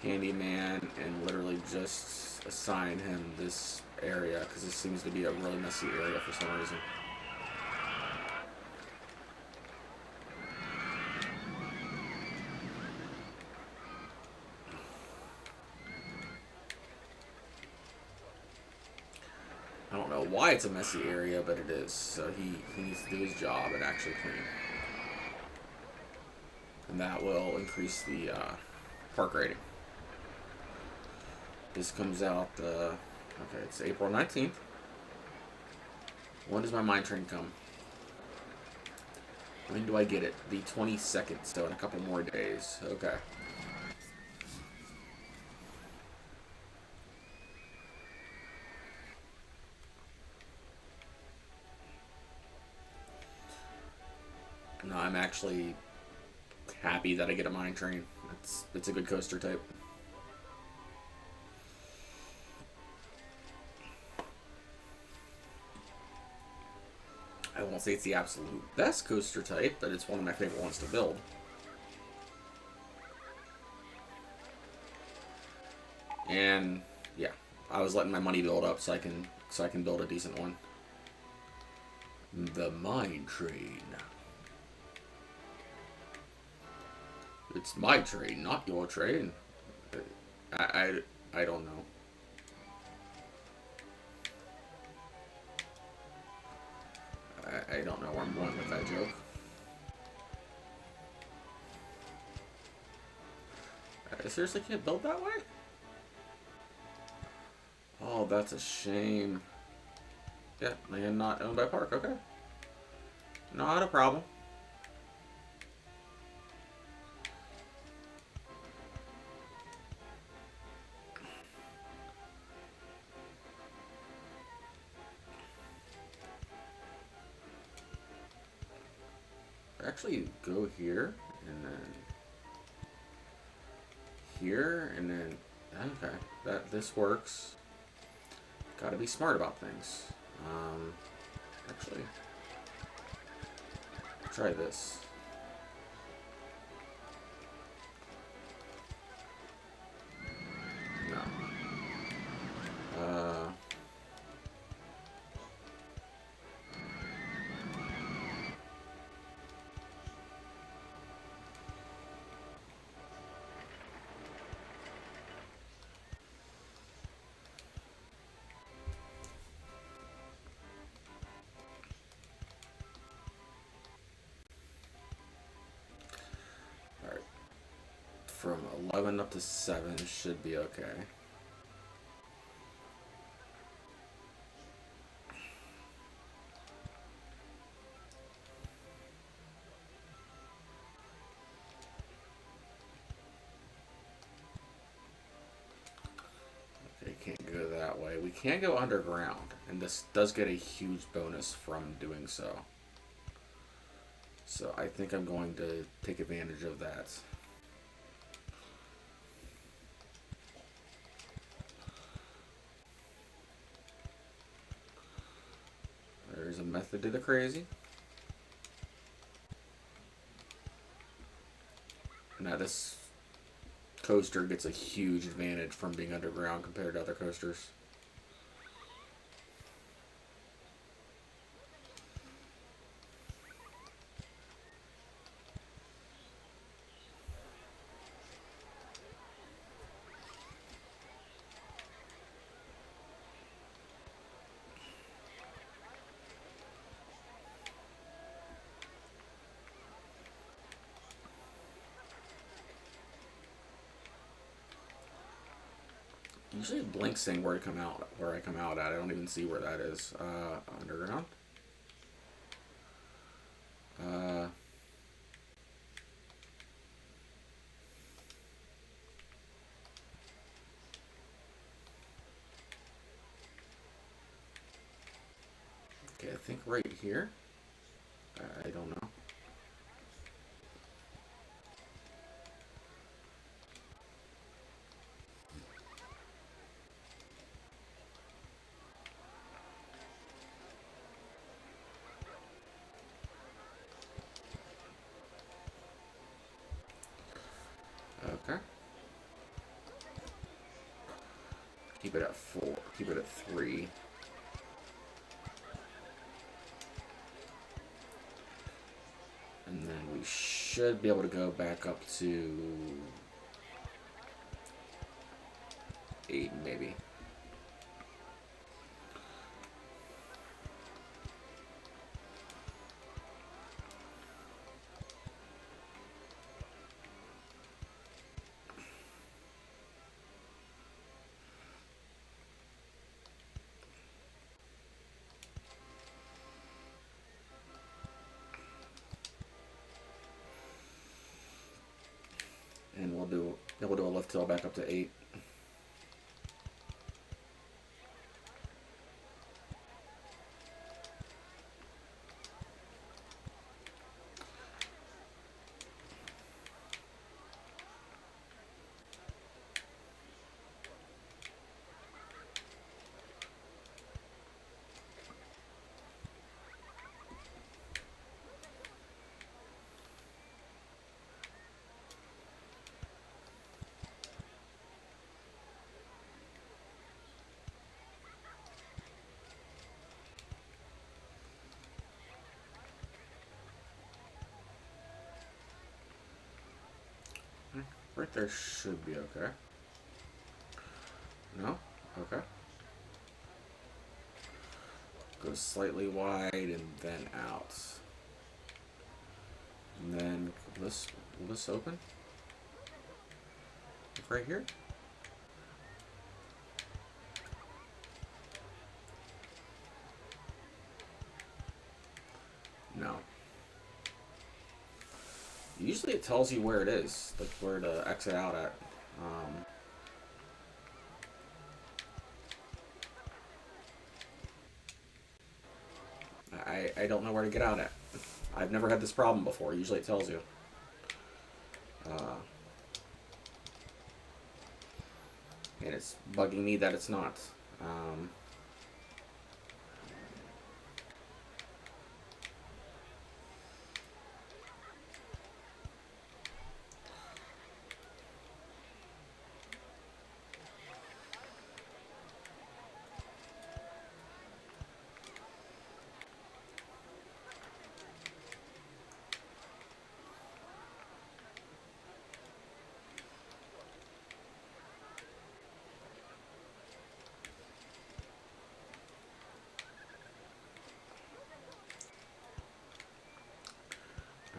handyman and literally just assign him this area because this seems to be a really messy area for some reason. I don't know why it's a messy area, but it is. So he needs to do his job and actually clean. And that will increase the park rating. This comes out, okay, it's April 19th. When does my mine train come? When do I get it? The 22nd, so in a couple more days. Okay. No, I'm actually happy that I get a mine train. It's a good coaster type. I won't say it's the absolute best coaster type, but it's one of my favorite ones to build. And yeah, I was letting my money build up so I can build a decent one. The mine train. It's my train, not your train. I don't know. I don't know where I'm going with that joke. I seriously can't build that way? Oh, that's a shame. Yeah, land not owned by Park, okay. Not a problem. Actually, go here, and then here, and then, okay, this works. Gotta be smart about things. Actually, try this. No. Alright. From 11 up to 7 should be okay. Can't go that way. We can go underground, and this does get a huge bonus from doing so. So I think I'm going to take advantage of that. There's a method to the crazy. Now this coaster gets a huge advantage from being underground compared to other coasters. Usually it blinks saying where I come out at. I don't even see where that is. Underground. Okay, I think right here. I don't know. Okay. Keep it at 4. Keep it at 3. And then we should be able to go back up to 8, maybe. And we'll do a lift tail back up to 8. Right there should be okay. No? Okay. Go slightly wide and then out. And then will this open? Right here? No. Usually it tells you where it is, like where to exit out at. I don't know where to get out at. I've never had this problem before. Usually it tells you. And it's bugging me that it's not.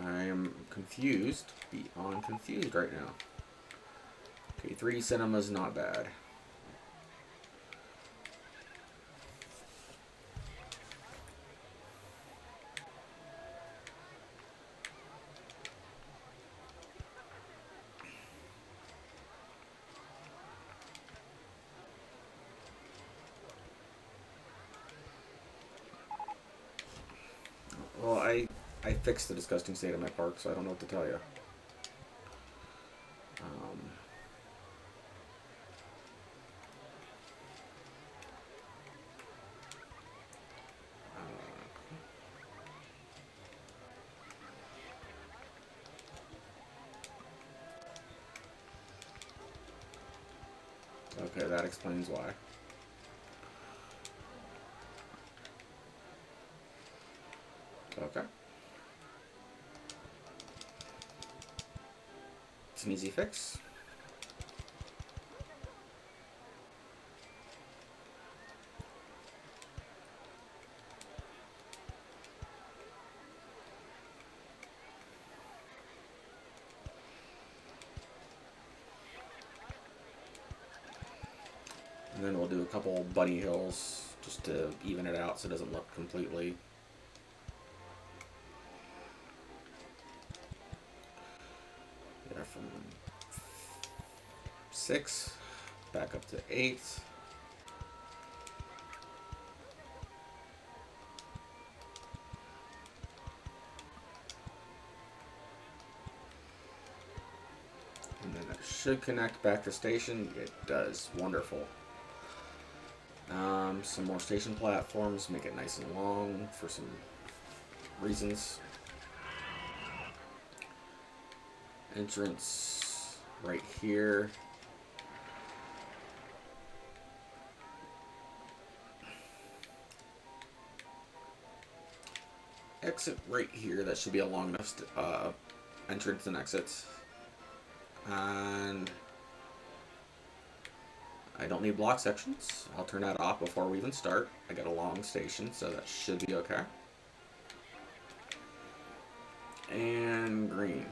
I am confused, beyond confused right now. Okay, 3D cinema is not bad. Well, I fixed the disgusting state of my park, so I don't know what to tell you. Okay, that explains why. Okay. It's an easy fix. And then we'll do a couple bunny hills just to even it out so it doesn't look completely. Yeah, from 6 back up to 8. And then that should connect back to station. It does. Wonderful. Some more station platforms. Make it nice and long for some reasons. Entrance right here. Exit right here. That should be a long enough entrance and exit. And I don't need block sections. I'll turn that off before we even start. I got a long station, so that should be okay. And green.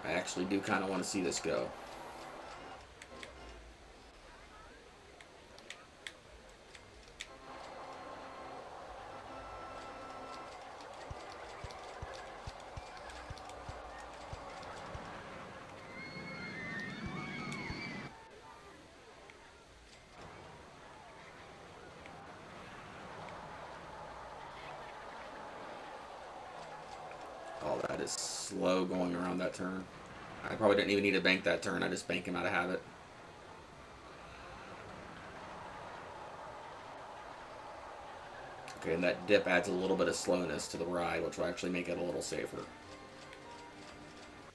I actually do kind of want to see this go. Oh, that is slow going around that turn. I probably didn't even need to bank that turn. I just bank him out of habit. Okay, and that dip adds a little bit of slowness to the ride, which will actually make it a little safer.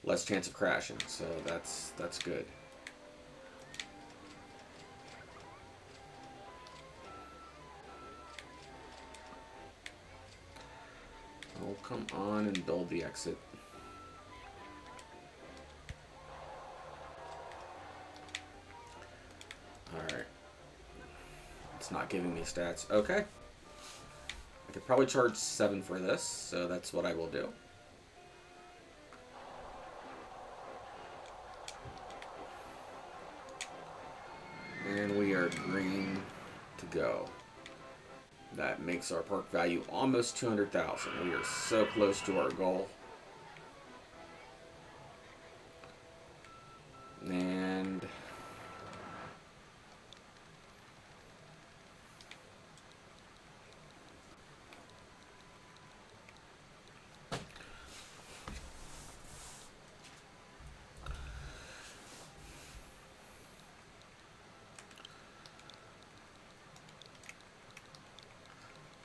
Less chance of crashing, so that's good. come on and build the exit. Alright. It's not giving me stats. Okay. I could probably charge 7 for this, so that's what I will do. And we are green to go. That makes our park value almost 200,000. We are so close to our goal.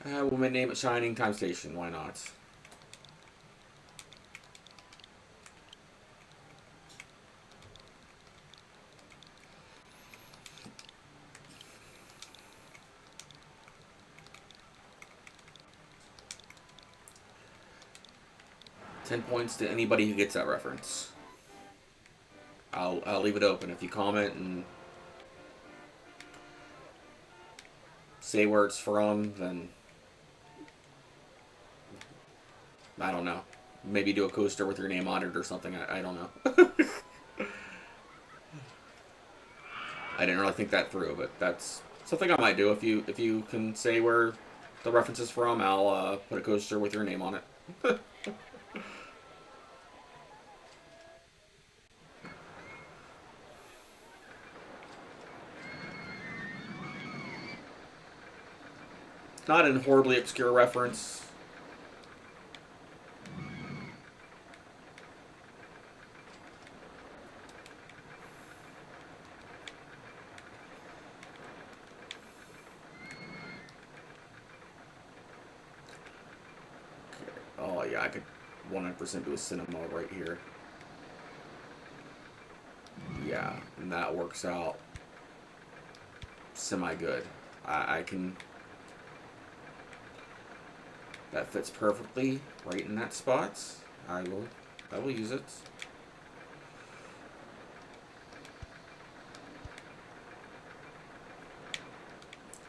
And we'll name it Shining Time Station. Why not? $10 to anybody who gets that reference. I'll leave it open. If you comment and say where it's from, then I don't know. Maybe do a coaster with your name on it or something. I don't know. I didn't really think that through, but that's something I might do. If you can say where the reference is from, I'll put a coaster with your name on it. Not a horribly obscure reference. Okay. Oh yeah, I could 100% do a cinema right here. Yeah, and that works out semi-good. I can... That fits perfectly right in that spot. I will use it.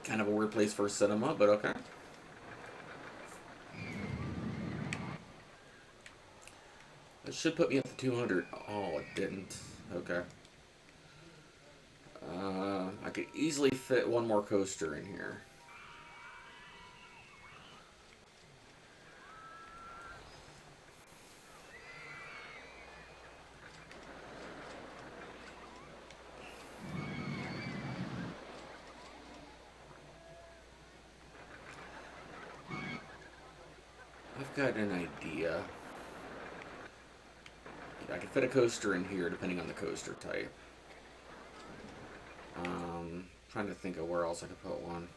Kind of a weird place for a cinema, but okay. It should put me at the 200. Oh, it didn't. Okay. I could easily fit one more coaster in here. I've got an idea. I could fit a coaster in here depending on the coaster type. Trying to think of where else I could put one.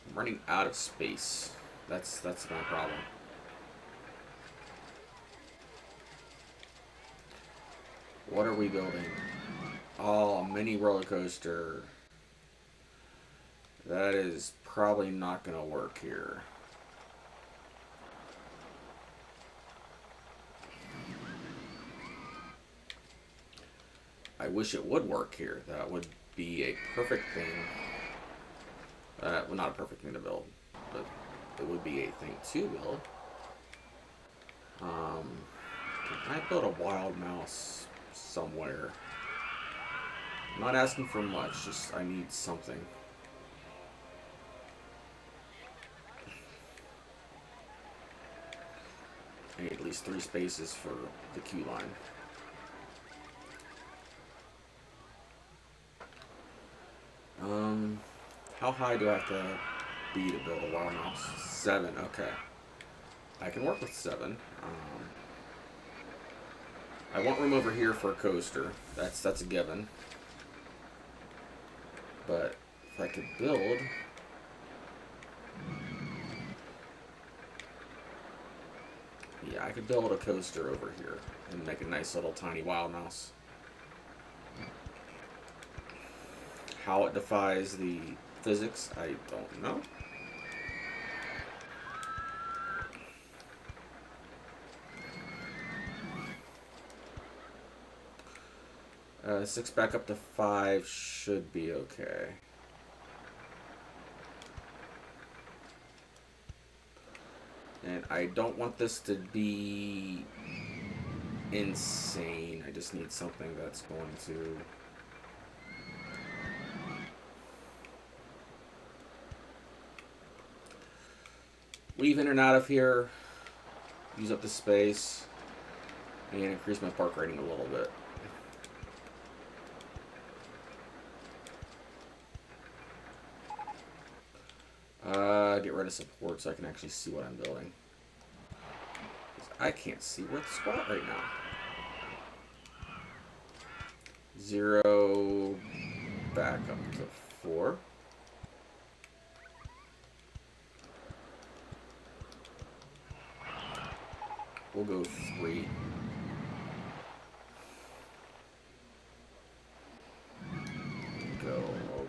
I'm running out of space. That's my problem. What are we building? Oh, a mini roller coaster. That is probably not going to work here. I wish it would work here. That would be a perfect thing. Well, not a perfect thing to build, but it would be a thing to build. Can I build a wild mouse somewhere? I'm not asking for much, just I need something. I need at least 3 spaces for the queue line. How high do I have to be to build a wild mouse? 7, okay. I can work with 7. I want room over here for a coaster. That's a given. But if I could build... Yeah, I could build a coaster over here and make a nice little tiny wild mouse. How it defies the physics, I don't know. Six back up to 5 should be okay. And I don't want this to be insane. I just need something that's going to... weave in and out of here, use up the space, and increase my park rating a little bit. Get rid of support so I can actually see what I'm building. I can't see where to squat right now. 0, back up to 4. We'll go 3. Go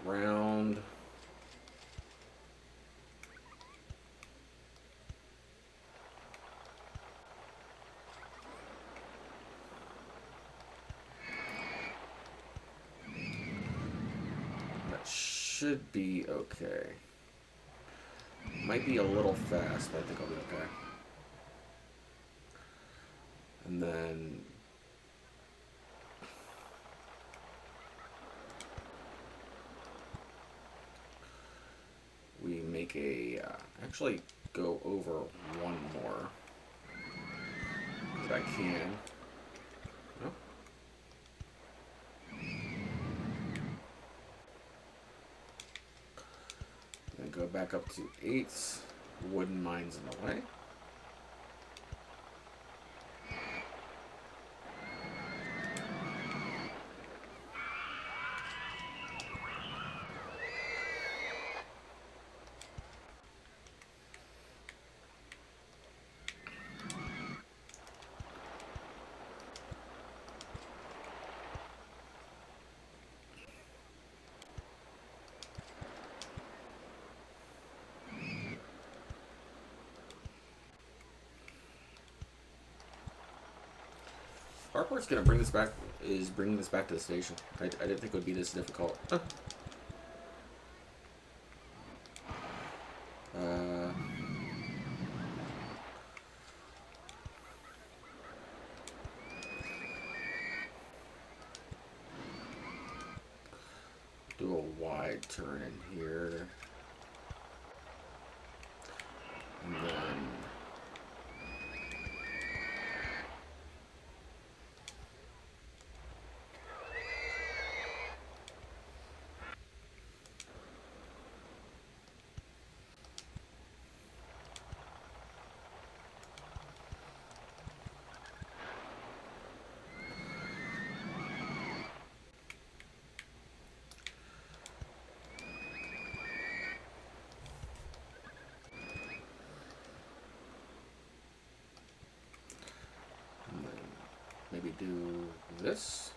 around. Should be okay. Might be a little fast, but I think I'll be okay. And then we make a actually go over one more if I can. No? Then go back up to 8s. Wooden mines in the way. Hardware's gonna bring this back. Is bringing this back to the station. I didn't think it would be this difficult. Huh. Do a wide turn in here, and then maybe do this.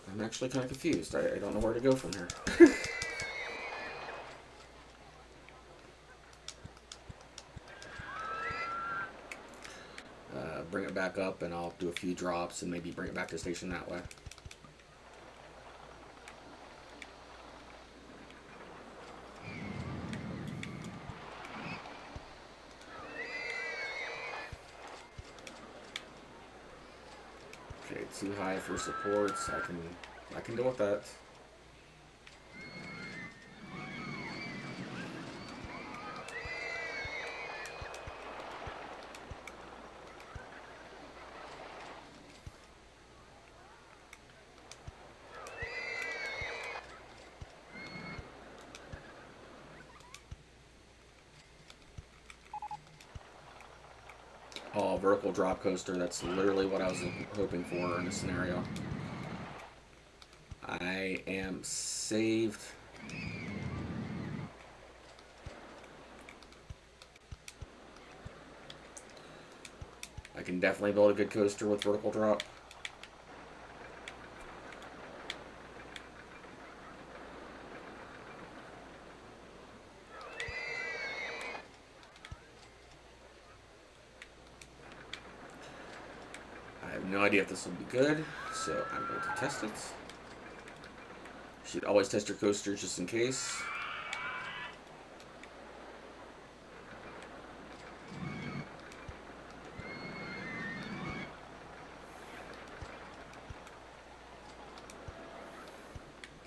I'm actually kind of confused. I don't know where to go from here. Bring it back up, and I'll do a few drops and maybe bring it back to the station that way. Okay, too high for supports. I can deal with that. Oh, vertical drop coaster. That's literally what I was hoping for in this scenario. I am saved. I can definitely build a good coaster with vertical drop. I have no idea if this will be good, so I'm going to test it. You should always test your coasters just in case.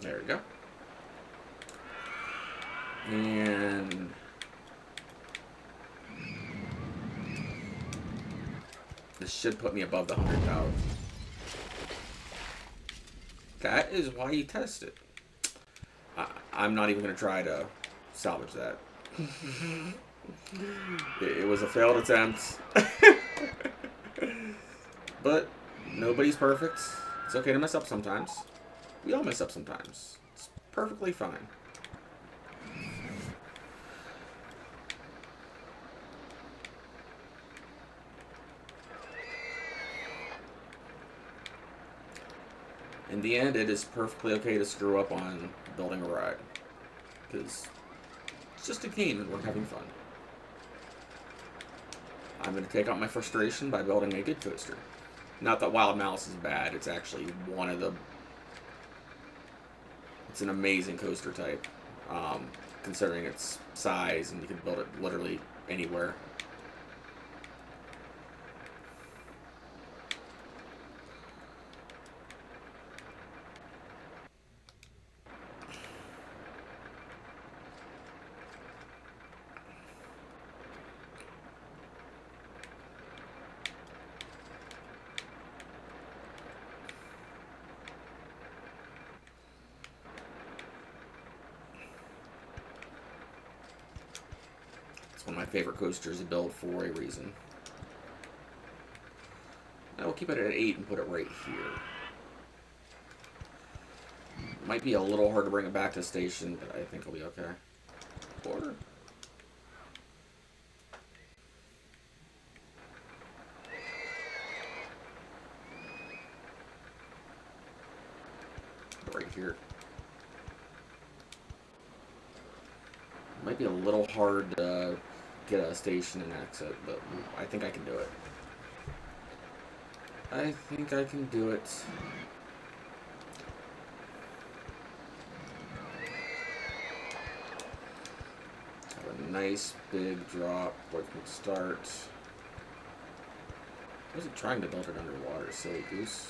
There we go. And this should put me above the 100,000. That is why you test it. I'm not even going to try to salvage that. It was a failed attempt. But nobody's perfect. It's okay to mess up sometimes. We all mess up sometimes. It's perfectly fine. In the end, it is perfectly okay to screw up on building a ride. Because it's just a game and we're having fun. I'm going to take out my frustration by building a good coaster. Not that Wild Mouse is bad, it's actually one of the... It's an amazing coaster type, considering its size, and you can build it literally anywhere. It's one of my favorite coasters to build for a reason. I will keep it at 8 and put it right here. Might be a little hard to bring it back to the station, but I think it'll be okay. Or... right here. Might be a little hard to get a station and exit, but I think I can do it. I think I can do it. Have a nice big drop, quick start. I wasn't trying to build it underwater, silly goose.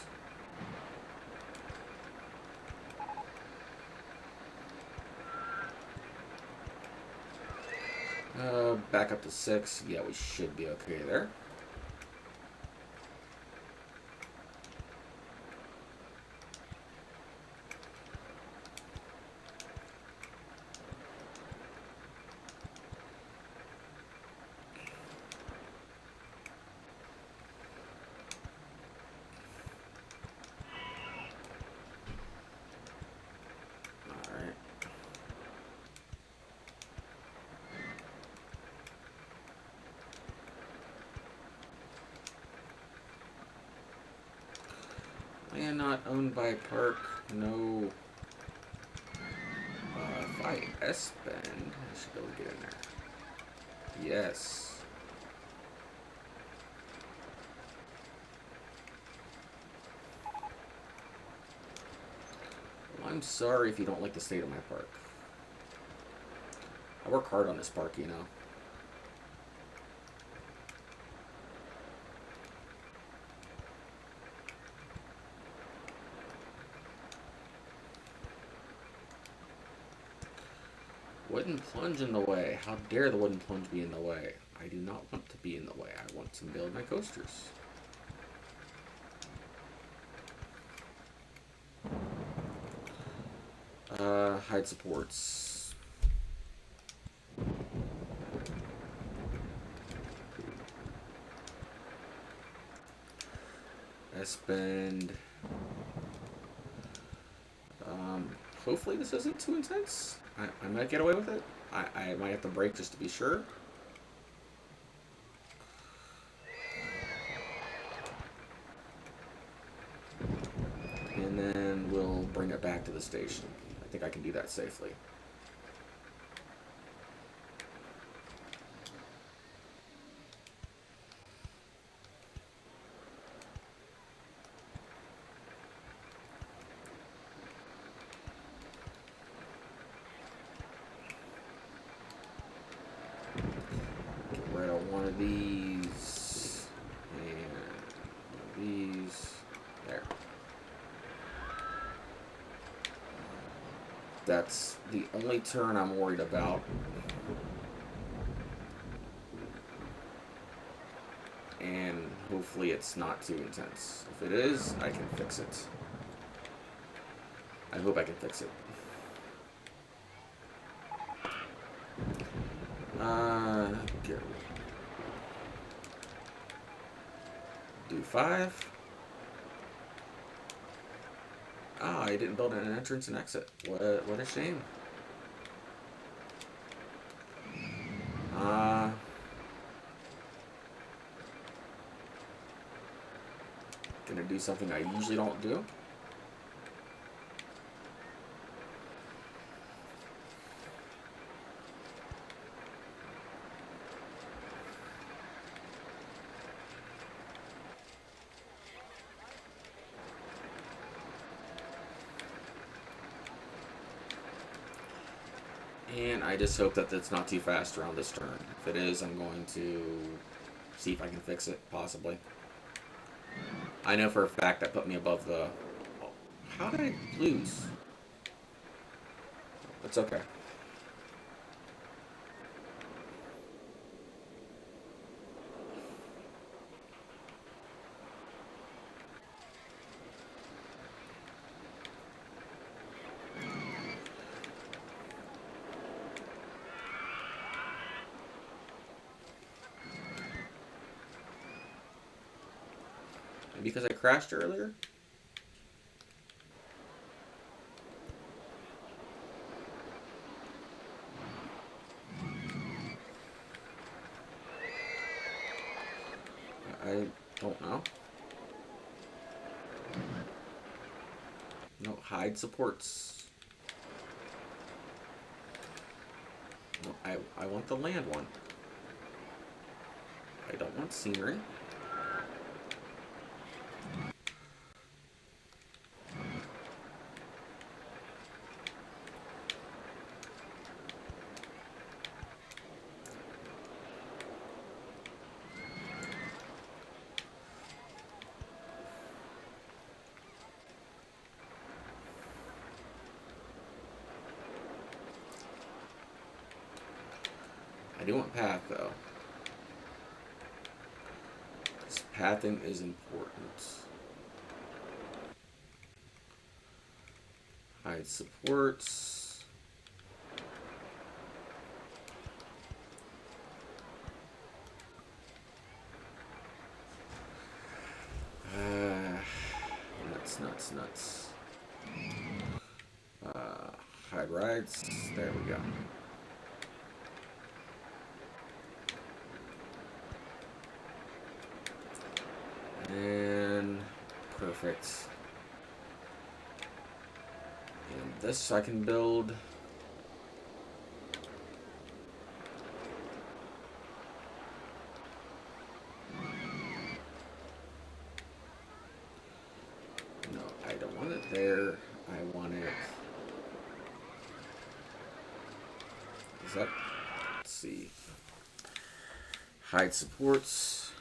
Back up to 6. Yeah, we should be okay there. And not owned by a park, no. If I S-bend, I should be able to get in there. Yes. Well, I'm sorry if you don't like the state of my park. I work hard on this park, you know. Wooden plunge in the way. How dare the wooden plunge be in the way? I do not want to be in the way. I want to build my coasters. Hide supports. I spend... hopefully this isn't too intense. I might get away with it. I might have to break just to be sure. And then we'll bring it back to the station. I think I can do that safely. Get rid of one of these. And these. There. That's the only turn I'm worried about. And hopefully it's not too intense. If it is, I can fix it. I hope I can fix it. Get, do 5. Ah, I didn't build an entrance and exit. What a shame. Gonna do something I usually don't do. And I just hope that it's not too fast around this turn. If it is, I'm going to see if I can fix it, possibly. I know for a fact that put me above the... Oh, how did I lose? It's okay. Because I crashed earlier? I don't know. No, hide supports. No, I want the land one. I don't want scenery. I do want path, though. This pathing is important. Hide supports. Nuts. Hide rides. There we go. And perfect. And this I can build. No, I don't want it there. I want it. Is that? Let's see. Hide supports.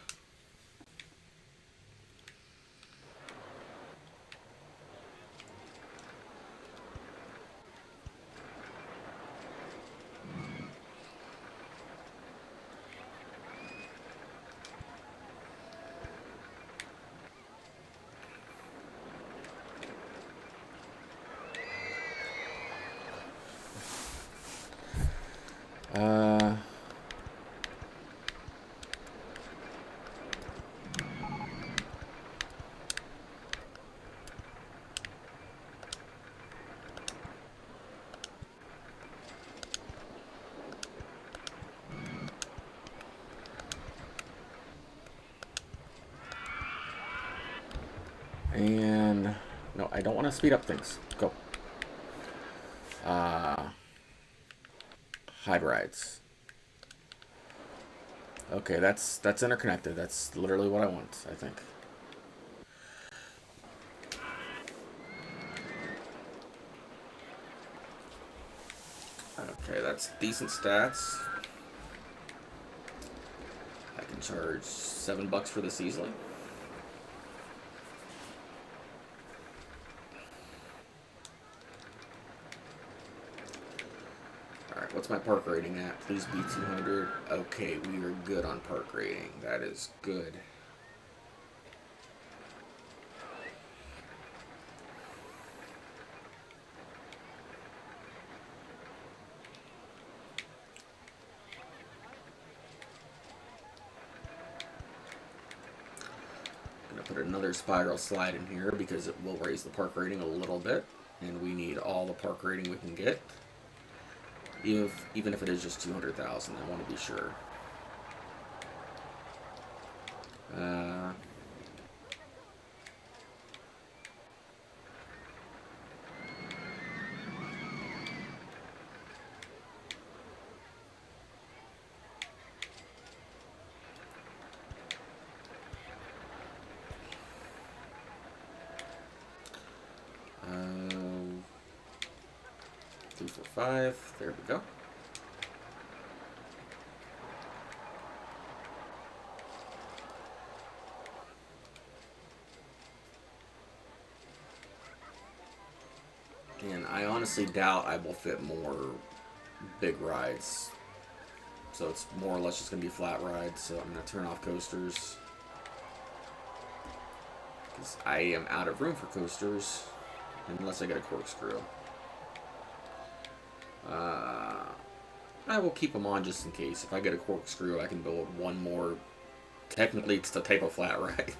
And no, I don't want to speed up things. Go. Hide rides. Okay, that's interconnected. That's literally what I want, I think. Okay, that's decent stats. I can charge $7 for this easily. Alright, what's my park rating at? Please be 200. Okay, we are good on park rating. That is good. Put another spiral slide in here because it will raise the park rating a little bit, and we need all the park rating we can get, even if it is just 200,000. I want to be sure. 2, 4, 5. There we go. And I honestly doubt I will fit more big rides. So it's more or less just going to be flat rides. So I'm going to turn off coasters, because I am out of room for coasters unless I get a corkscrew. I will keep them on just in case. If I get a corkscrew, I can build one more. Technically, it's the type of flat ride.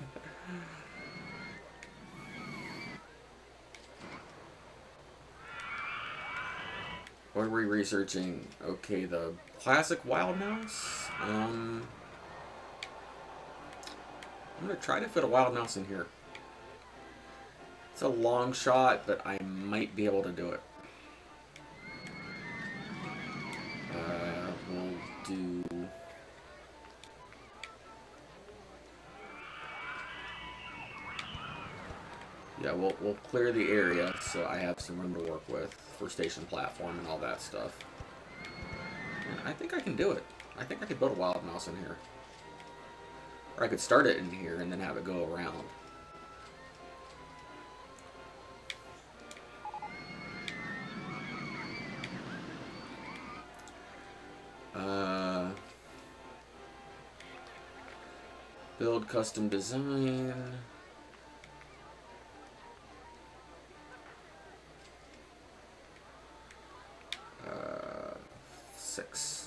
What are we researching? Okay, the classic Wild Mouse. I'm going to try to fit a Wild Mouse in here. It's a long shot, but I might be able to do it. We'll do... Yeah, we'll clear the area so I have some room to work with for station platform and all that stuff. And I think I can do it. I think I could build a Wild Mouse in here. Or I could start it in here and then have it go around. Build custom design. 6.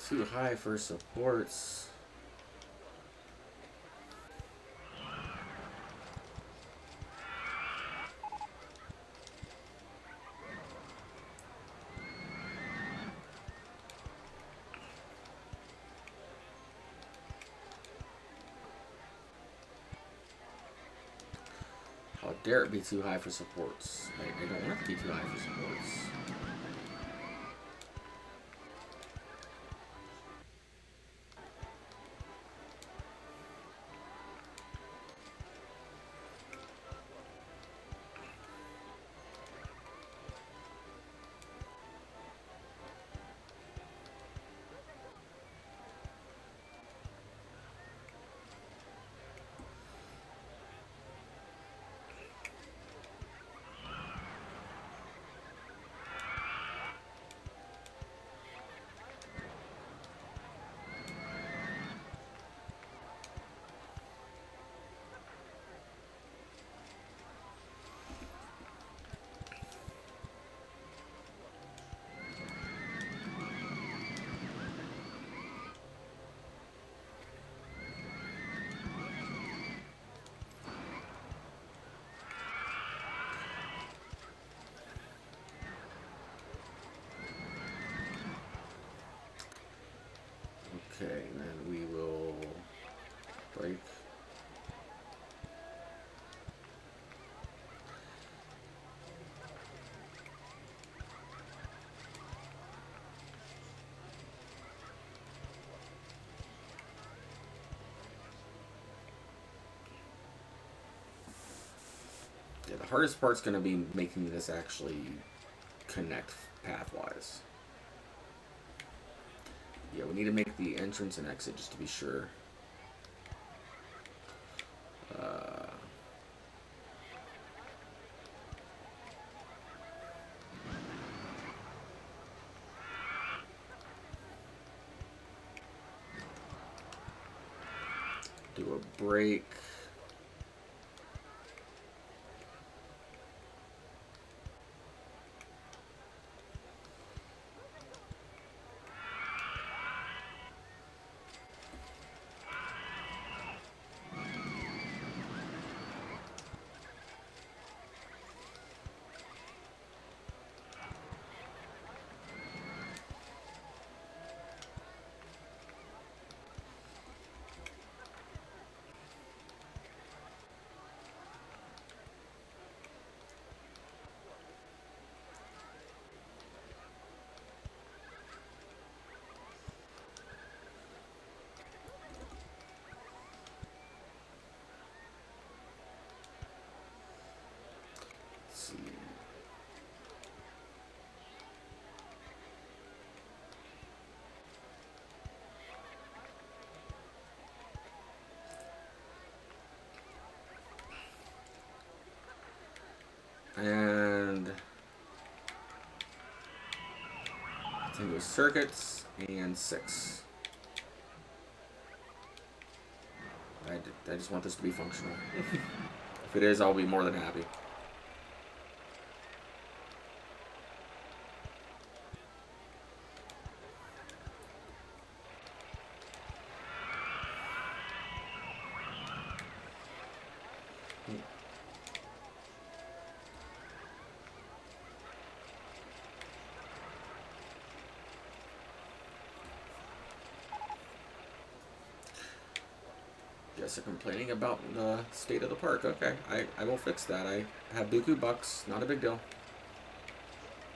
Too high for supports. How dare it be too high for supports? I don't want it to be too high for supports. hardest part's going to be making this actually connect pathwise. Yeah, we need to make the entrance and exit just to be sure. Do a break. See. And continue circuits and 6. I just want this to be functional. If it is, I'll be more than happy. Guess they're complaining about the state of the park. Okay, I will fix that. I have buku bucks. Not a big deal.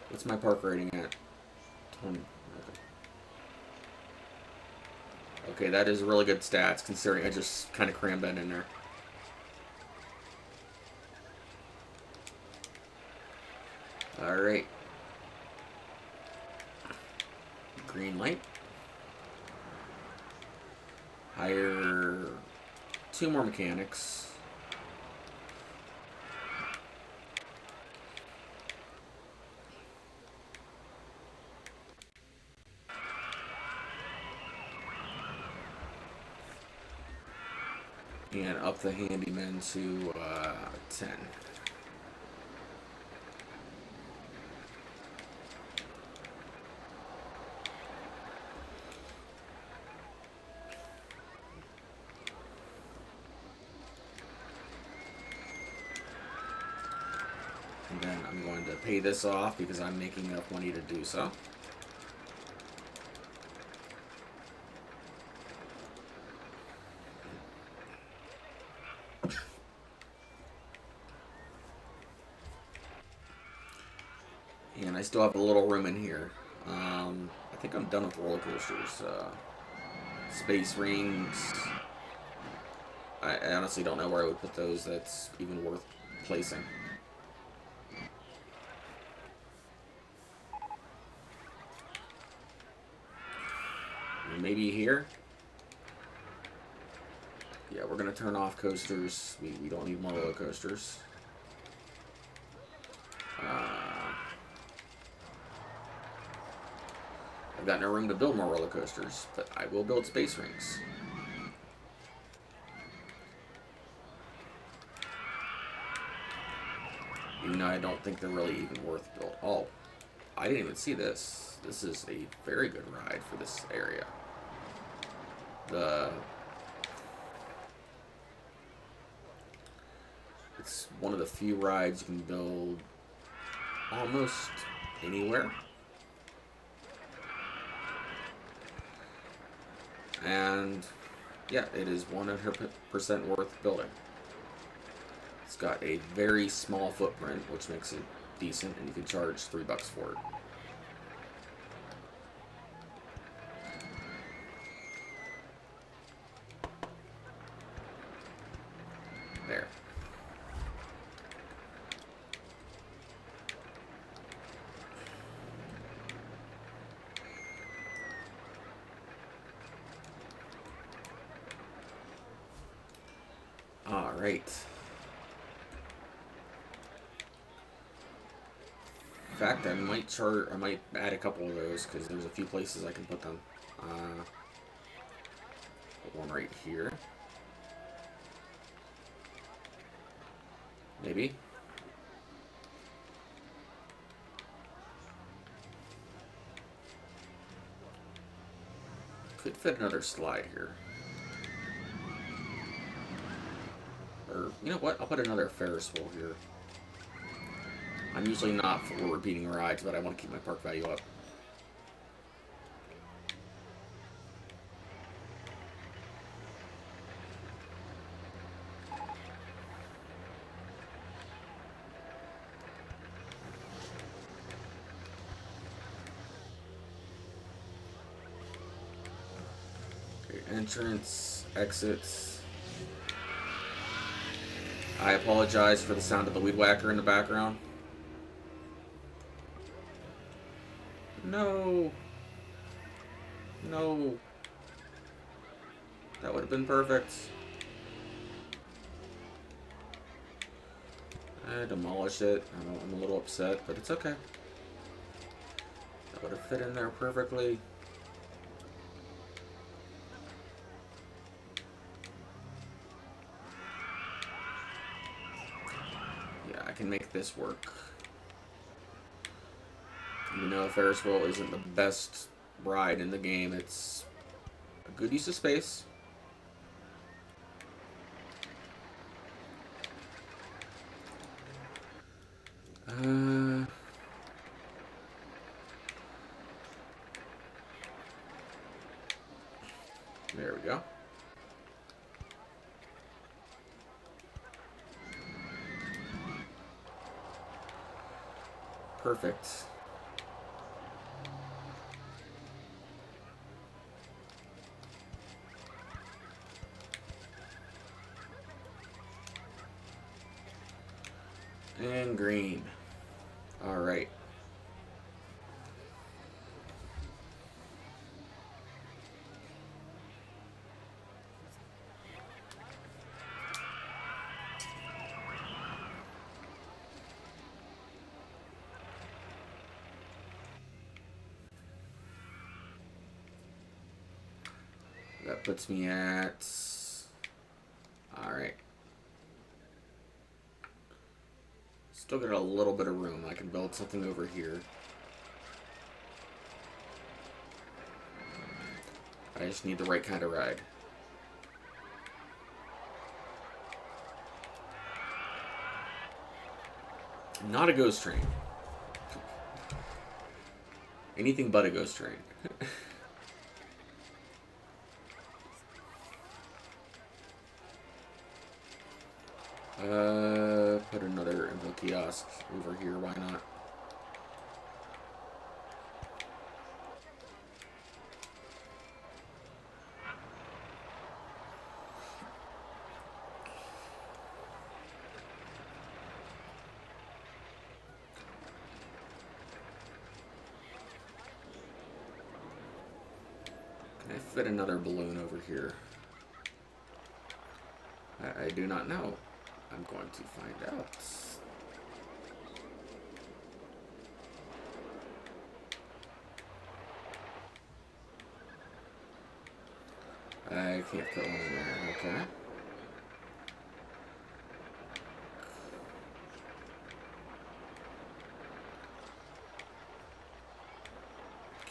What's my park rating at? 20. Okay, that is really good stats considering I just kind of crammed that in there. Alright. Green light. Hire 2 more mechanics. And up the handyman to 10. And then I'm going to pay this off because I'm making enough money to do so. And I still have a little room in here. I think I'm done with roller coasters. Space rings. I honestly don't know where I would put those that's even worth placing. Maybe here? Yeah, we're going to turn off coasters. We don't need more roller coasters. I've got no room to build more roller coasters, but I will build space rings. Even though I don't think they're really even worth build. Oh, I didn't even see this. This is a very good ride for this area. It's one of the few rides you can build almost anywhere. And yeah, it is 100% worth building. It's got a very small footprint, which makes it decent, and you can charge $3 for it. There. Alright. In fact, I might add a couple of those because there's a few places I can put them. Put one right here. Maybe. Could fit another slide here. Or, you know what? I'll put another Ferris wheel here. I'm usually not for repeating rides, but I want to keep my park value up. Okay, entrance, exits. I apologize for the sound of the weed whacker in the background. No. No. That would have been perfect. I demolished it. I'm a little upset, but it's okay. That would have fit in there perfectly. Yeah, I can make this work. Even though a Ferris wheel isn't the best ride in the game, it's a good use of space. There we go. Perfect. And green. All right. That puts me at... Alright. Still got a little bit of room. I can build something over here. I just need the right kind of ride. Not a ghost train. Anything but a ghost train. Put another info kiosk over here, why not? Can I fit another balloon over here? I do not know. I'm going to find out. I can't put one in there, okay.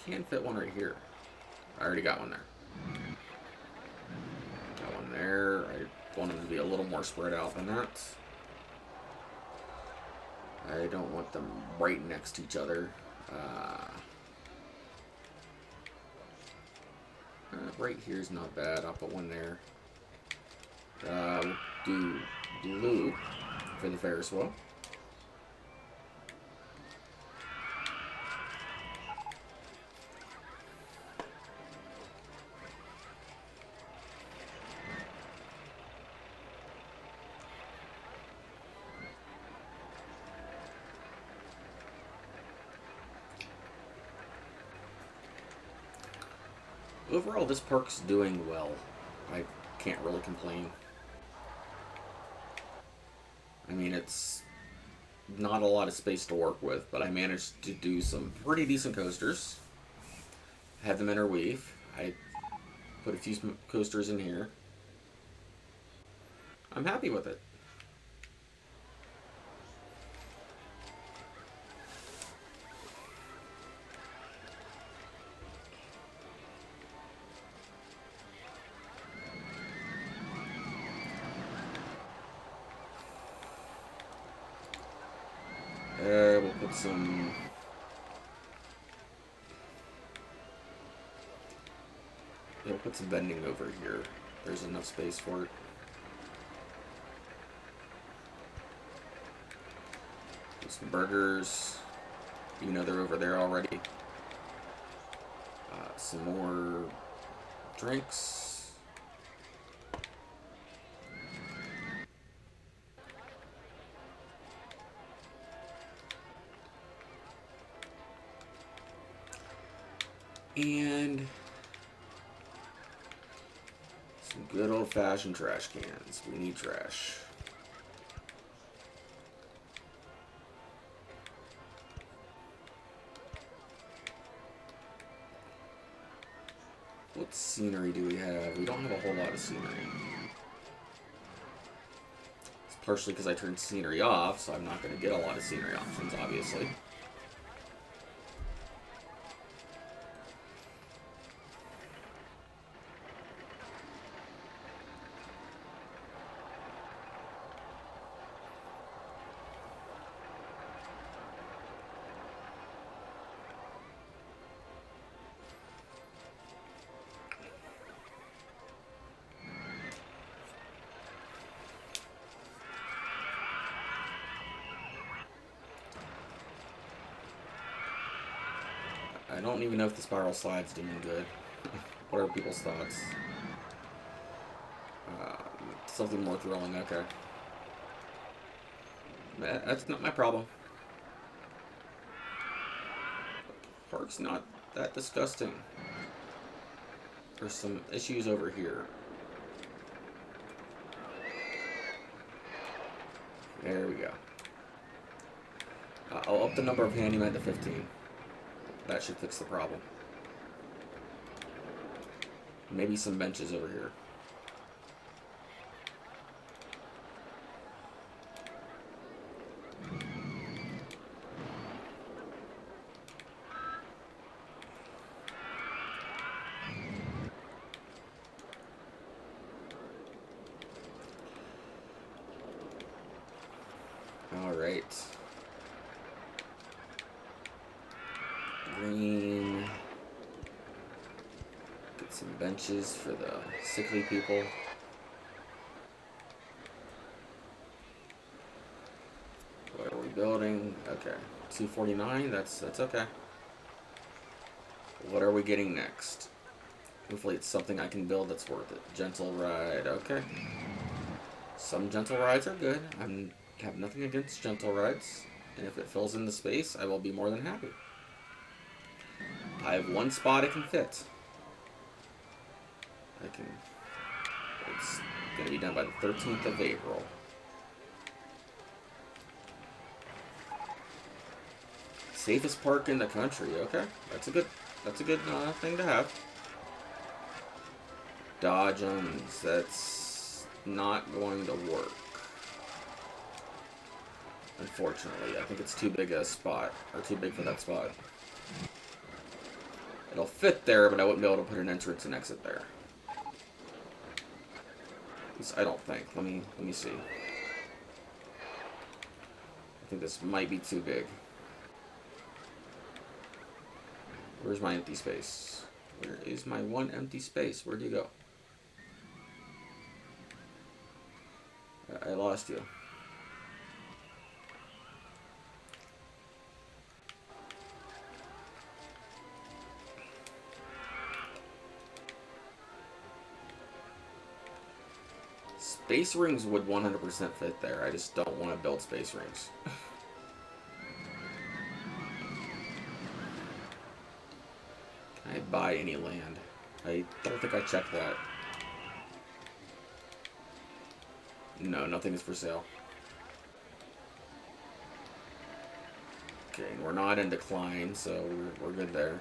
Can fit one right here. I already got one there. Got one there. I want them to be a little more spread out than that. I don't want them right next to each other. Right here is not bad. I'll put one there. We'll do blue for the Ferris wheel. Overall, this park's doing well. I can't really complain. I mean, it's not a lot of space to work with, but I managed to do some pretty decent coasters. Had them interweave. I put a few coasters in here. I'm happy with it. We'll put some... Yeah, we'll put some bending over here. There's enough space for it. Put some burgers, even though they're over there already. Some more drinks. And some good old-fashioned trash cans. We need trash. What scenery do we have? We don't have a whole lot of scenery. It's partially because I turned scenery off, so I'm not going to get a lot of scenery options, obviously. I don't even know if the spiral slide's doing good. What are people's thoughts? Something more thrilling, okay. That's not my problem. Park's not that disgusting. There's some issues over here. There we go. I'll up the number of handymen to 15. That should fix the problem. Maybe some benches over here. Alright. Green. Get some benches for the sickly people. What are we building? Okay. 249, that's okay. What are we getting next? Hopefully it's something I can build that's worth it. Gentle ride, okay. Some gentle rides are good. I have nothing against gentle rides. And if it fills in the space, I will be more than happy. I have one spot it can fit. It's going to be done by the 13th of April. Safest park in the country, okay. That's a good thing to have. Dodgems, that's not going to work. Unfortunately, I think it's too big a spot, or too big for that spot. It'll fit there, but I wouldn't be able to put an entrance and exit there. At least I don't think. Let me see. I think this might be too big. Where's my empty space? Where is my one empty space? Where'd you go? I lost you. Space rings would 100% fit there. I just don't want to build space rings. Can I buy any land? I don't think I checked that. No, nothing is for sale. Okay, we're not in decline, so we're good there.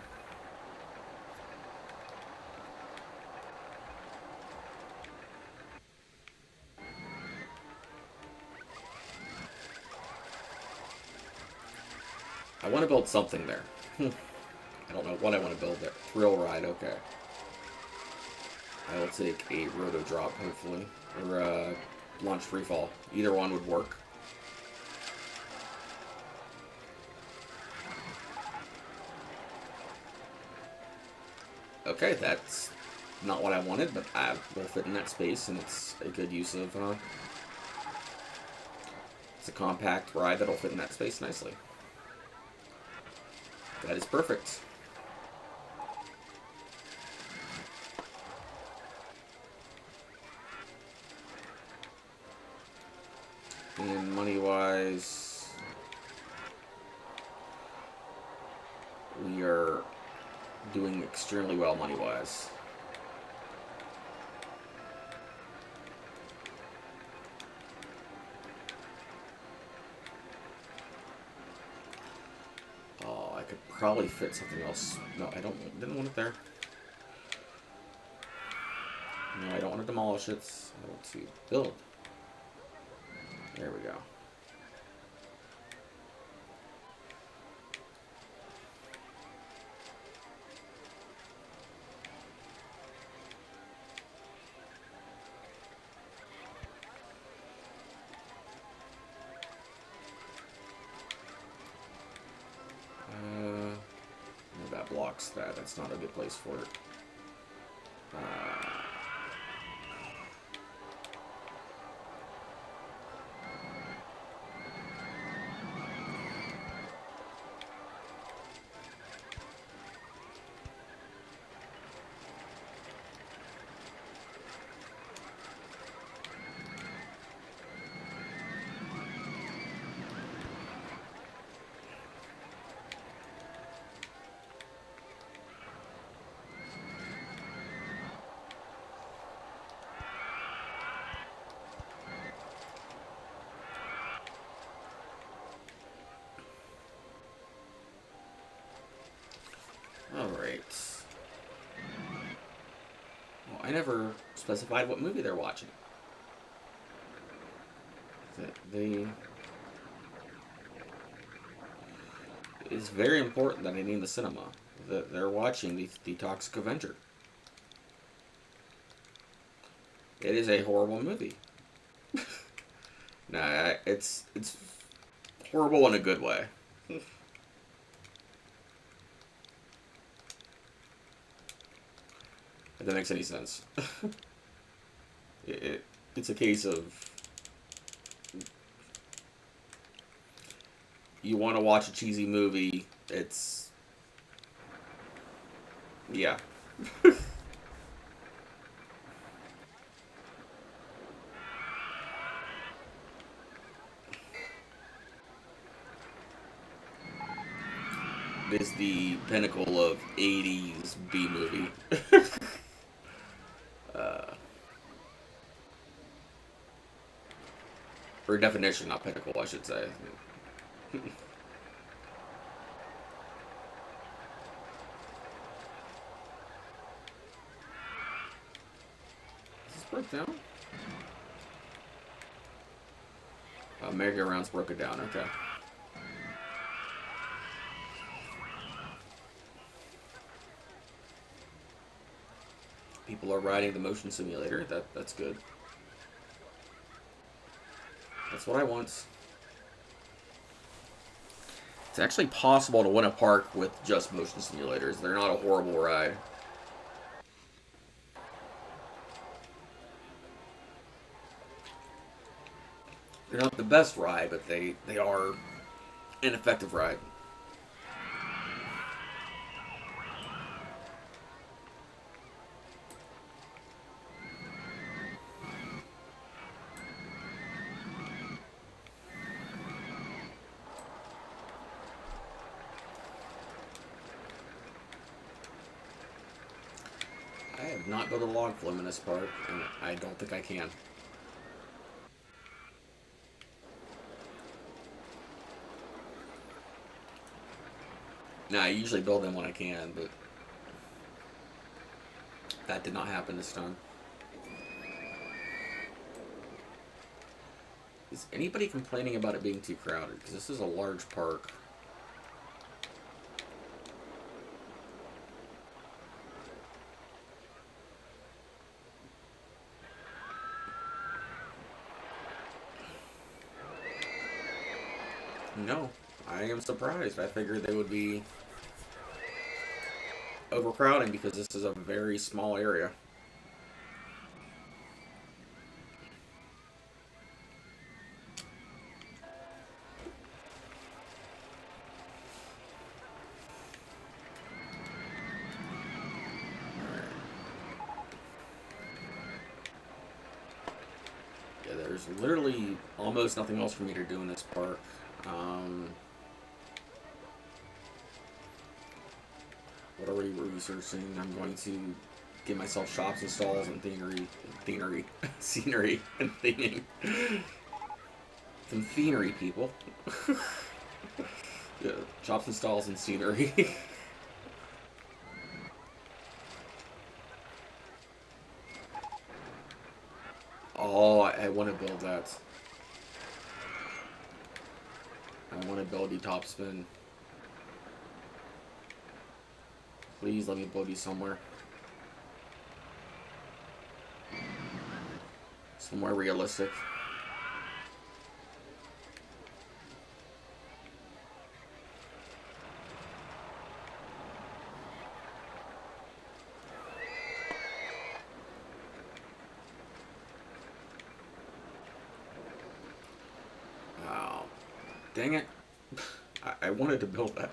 I want to build something there. I don't know what I want to build there. Thrill ride, okay. I will take a roto drop, hopefully. Or launch free fall. Either one would work. Okay, that's not what I wanted, but I will fit in that space, and it's a good use of, it's a compact ride that'll fit in that space nicely. That is perfect. And money-wise, we are doing extremely well money-wise. Oh, I could probably fit something else. No, I didn't want it there. No, I don't want to demolish it. I want to build. There we go. That blocks that. That's not a good place for it. Alright. Well, I never specified what movie they're watching. It's very important that I name the cinema. That they're watching the Toxic Avenger. It is a horrible movie. Nah, it's horrible in a good way. If that makes any sense. It's a case of you want to watch a cheesy movie. It's yeah. It is the pinnacle of 80s B movie. Or definition, not pinnacle, I should say. Is this broke down? Merry-go-round's broken down, okay. People are riding the motion simulator. That's good. That's what I want. It's actually possible to win a park with just motion simulators. They're not a horrible ride. They're not the best ride, but they are an effective ride. I have not built a log flume in this park, and I don't think I can. Now, I usually build them when I can, but that did not happen this time. Is anybody complaining about it being too crowded? Because this is a large park. No, I am surprised. I figured they would be overcrowding because this is a very small area. Yeah, there's literally almost nothing else for me to do in this park. What are we researching? I'm going to give myself shops and stalls and scenery and theming. Some scenery, people. Yeah, shops and stalls and scenery. Oh, I want to build that. I want to build the top spin. Please let me build you somewhere. Somewhere realistic. Wow. Dang it. I wanted to build that.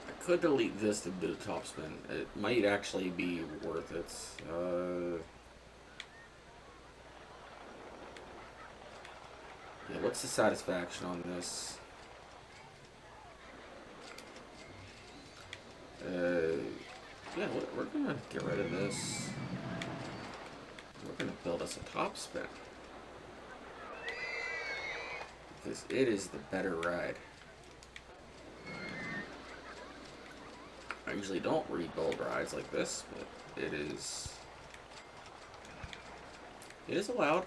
I could delete this to do the top spin. It might actually be worth it. Yeah, what's the satisfaction on this? Yeah, we're gonna get rid of this. We're gonna build us a top spin. Because it is the better ride. I usually don't rebuild rides like this, but it is allowed.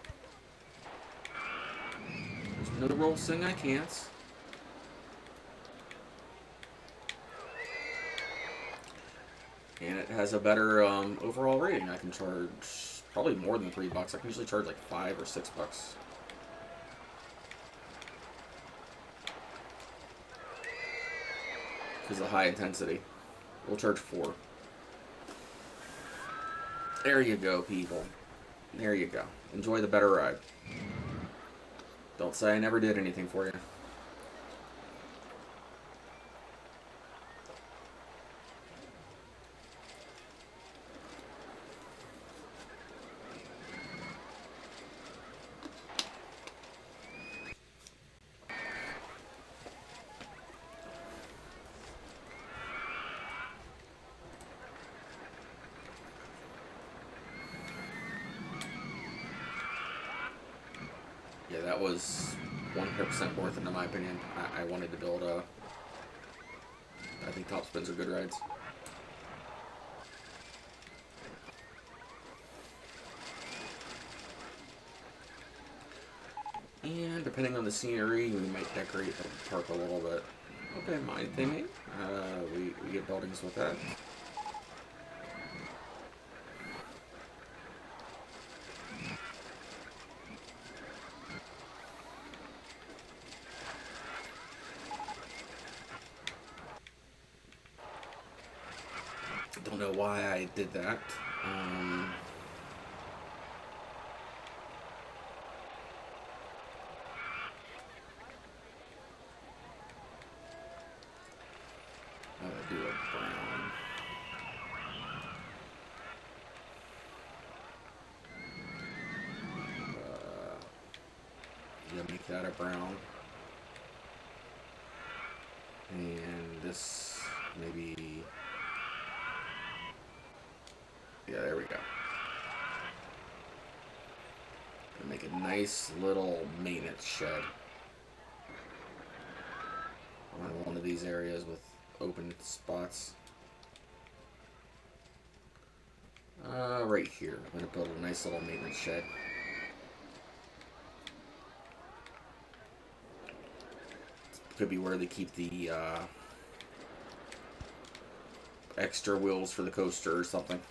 There's no rule saying I can't. And it has a better overall rating. I can charge probably more than $3. I can usually charge like $5 or $6. Because of the high intensity. We'll charge 4. There you go, people. There you go. Enjoy the better ride. Don't say I never did anything for you. Yeah, that was 100% worth it in my opinion. I wanted to build a... I think top spins are good rides. And depending on the scenery, we might decorate the park a little bit. Okay, mine theming. We get buildings with that. Don't know why I did that. Do a brown. Yeah, make that a brown. And this maybe. Yeah, there we go. And make a nice little maintenance shed. these areas with open spots. Right here. I'm going to build a nice little maintenance shed. Could be where they keep the extra wheels for the coaster or something.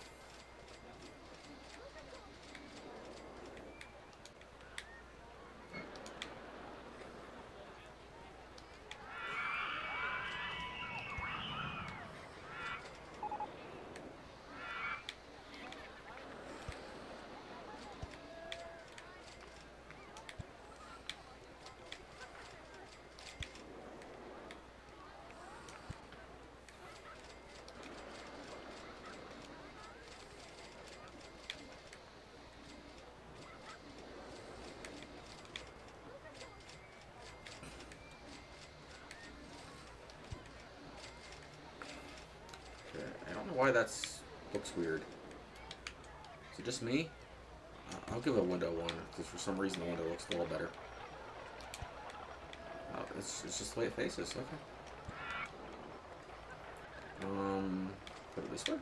I don't know why that's looks weird. Is it just me? I'll give it a window 1, because for some reason the window looks a little better. Oh, it's just the way it faces. Okay. Put it this way.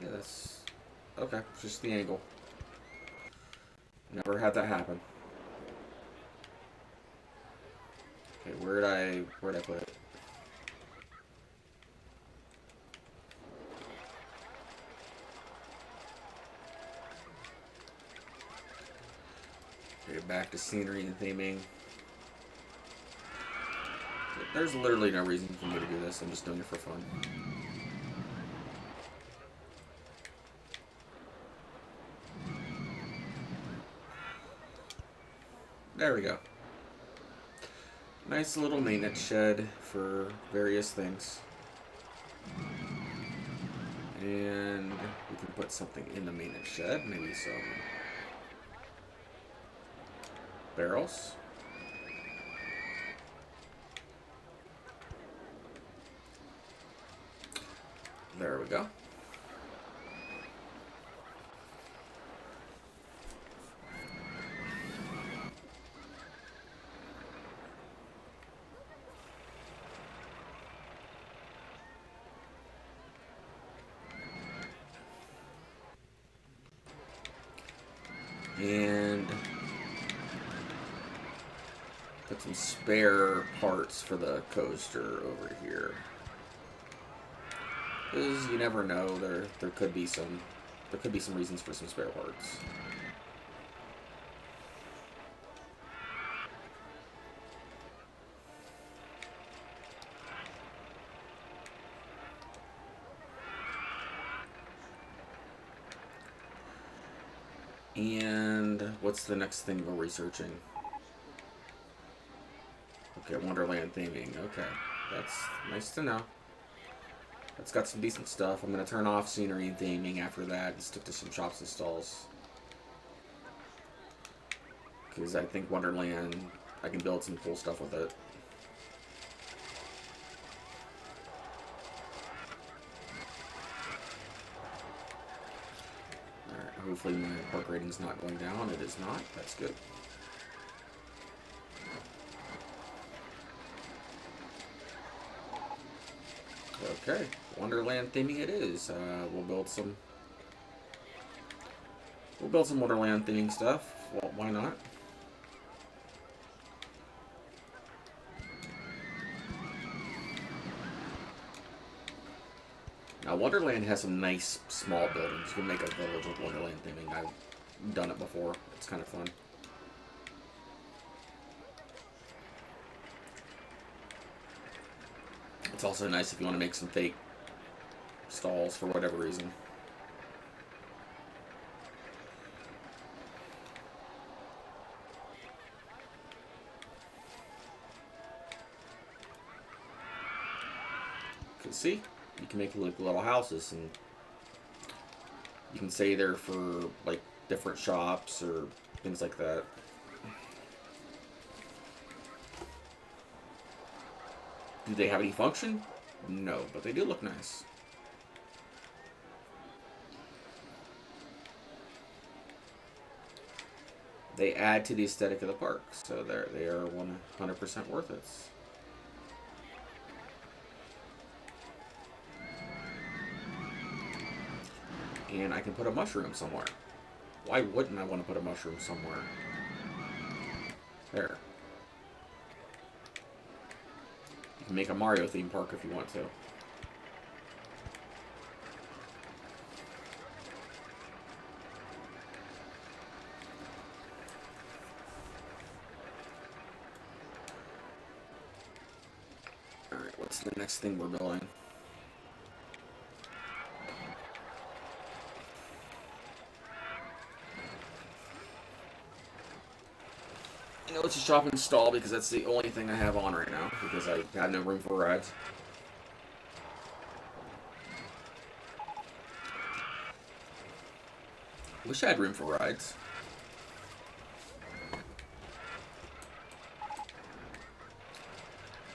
Yeah, that's okay. It's just the angle. Never had that happen. Okay, where'd I put it? Okay, back to scenery and theming. There's literally no reason for me to do this. I'm just doing it for fun. There we go. Nice little maintenance shed for various things. And we can put something in the maintenance shed. Maybe some barrels. There we go. And put some spare parts for the coaster over here. Because you never know, there could be some reasons for some spare parts. And what's the next thing we're researching? Okay, Wonderland theming. Okay, that's nice to know. It's got some decent stuff. I'm going to turn off scenery and theming after that and stick to some shops and stalls. Because I think Wonderland, I can build some cool stuff with it. Alright, hopefully my park rating's not going down. It is not. That's good. Okay, Wonderland theming it is. We'll build some Wonderland theming stuff. Well, why not? Now, Wonderland has some nice small buildings. You can make a village with Wonderland theming. I've done it before. It's kind of fun. It's also nice if you want to make some fake stalls for whatever reason. Because see, you can make little houses, and you can stay there for like different shops or things like that. Do they have any function? No, but they do look nice. They add to the aesthetic of the park, so they are 100% worth it. And I can put a mushroom somewhere. Why wouldn't I want to put a mushroom somewhere? There. You can make a Mario theme park if you want to. Alright, what's the next thing we're building? You know, it's a shopping stall because that's the only thing I have on right now because I have no room for rides. Wish I had room for rides. I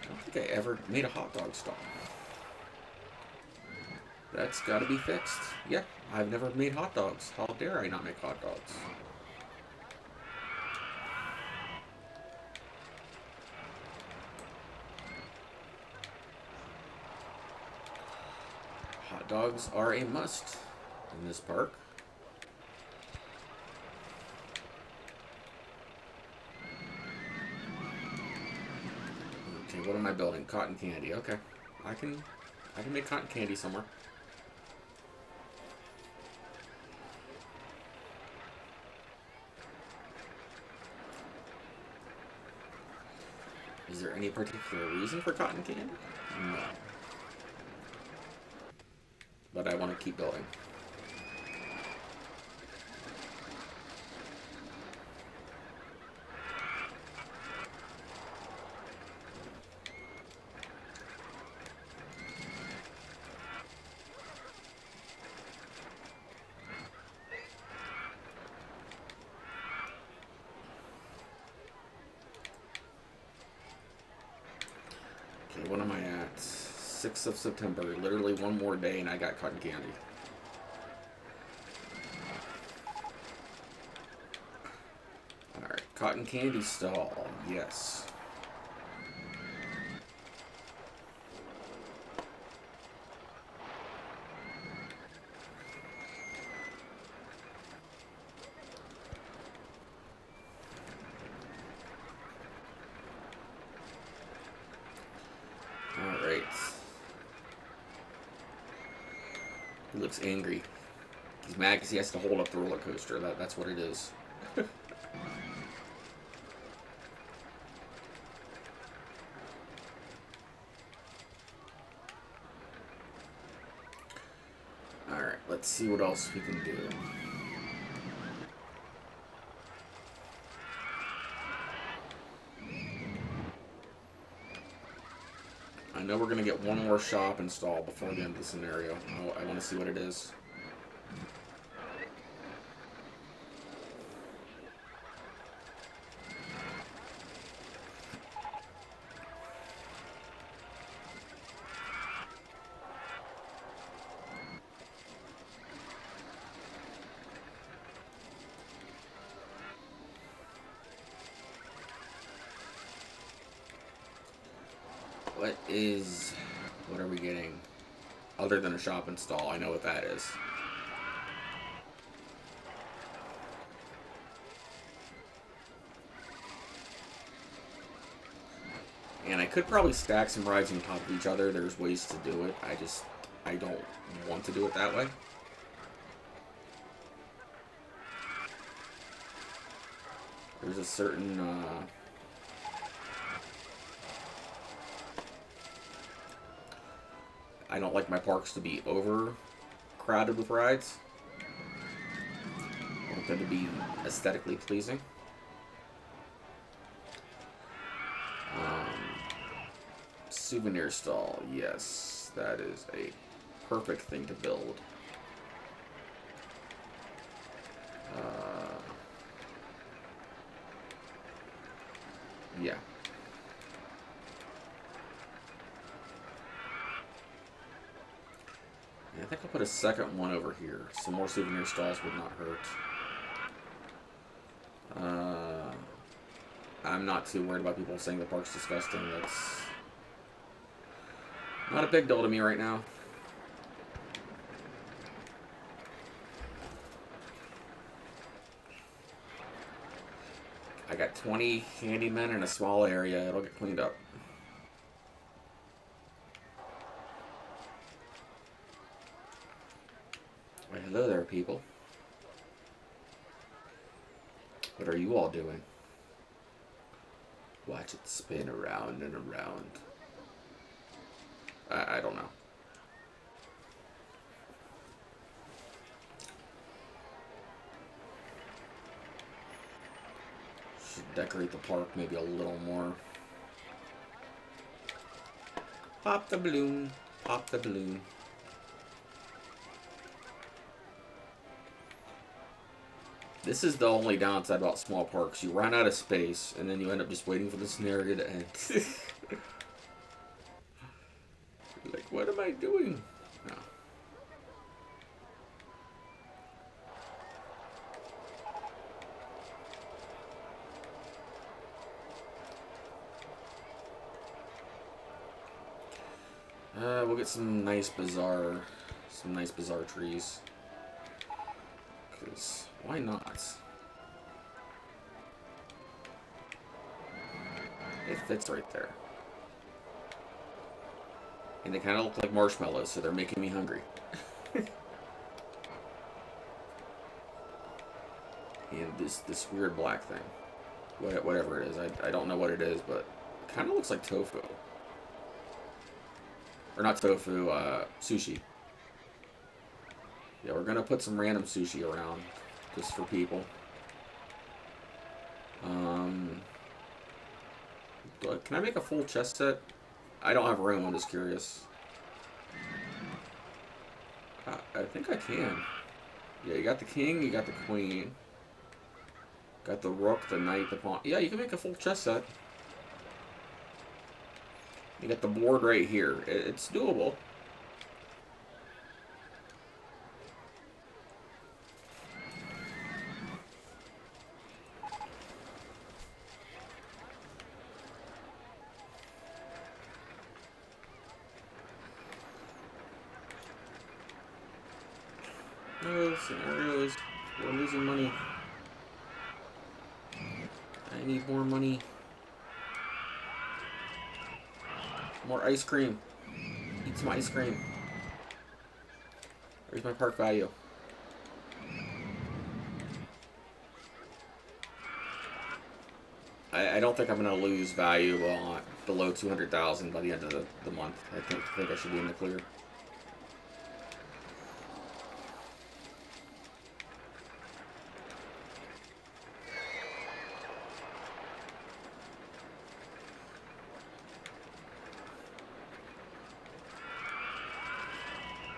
don't think I ever made a hot dog stall. That's got to be fixed. Yeah, I've never made hot dogs. How dare I not make hot dogs? Hot dogs are a must in this park. Okay, what am I building? Cotton candy. Okay, I can make cotton candy somewhere. Is there any particular reason for cotton candy? No. But I want to keep building. Okay, what am I at? 6th of September. Literally one more day and I got cotton candy. Alright, cotton candy stall. Yes. Alright. He looks angry. He's mad because he has to hold up the roller coaster. That's what it is. Alright, let's see what else we can do. I know we're going to get one more shop installed before the end of the scenario. I want to see what it is. What are we getting? Other than a shop install, I know what that is. And I could probably stack some rides on top of each other. There's ways to do it. I don't want to do it that way. There's a certain, I don't like my parks to be overcrowded with rides. I want them to be aesthetically pleasing. Souvenir stall, yes, that is a perfect thing to build. Yeah. I think I'll put a second one over here. Some more souvenir stalls would not hurt. Uh, I'm not too worried about people saying the park's disgusting. That's not a big deal to me right now. I got 20 handymen in a small area. It'll get cleaned up. Well, hello there, people. What are you all doing? Watch it spin around and around. I don't know. Should decorate the park maybe a little more. Pop the balloon. Pop the balloon. This is the only downside about small parks. You run out of space, and then you end up just waiting for the scenario to end. Like, what am I doing? No. We'll get some nice bazaar trees. Cause why not? It fits right there. And they kind of look like marshmallows, so they're making me hungry. And this weird black thing, whatever it is, I don't know what it is, but it kind of looks like tofu. Or not tofu, sushi. Yeah, we're gonna put some random sushi around, just for people. Can I make a full chess set? I don't have room, I'm just curious. I think I can. Yeah, you got the king, you got the queen. Got the rook, the knight, the pawn. Yeah, you can make a full chess set. You got the board right here. It's doable. No scenarios. We're losing money. I need more money. More ice cream. Eat some ice cream. Where's my park value? I don't think I'm going to lose value below 200,000 by the end of the month. I think I should be in the clear.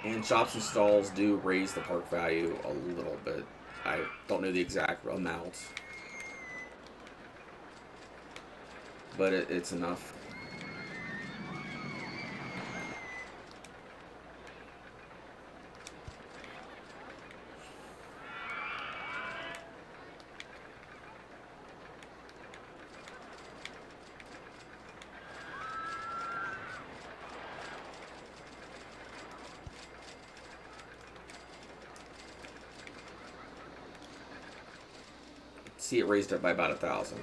And shops and stalls do raise the park value a little bit. I don't know the exact amount, but it's enough. See, it raised it by about 1,000.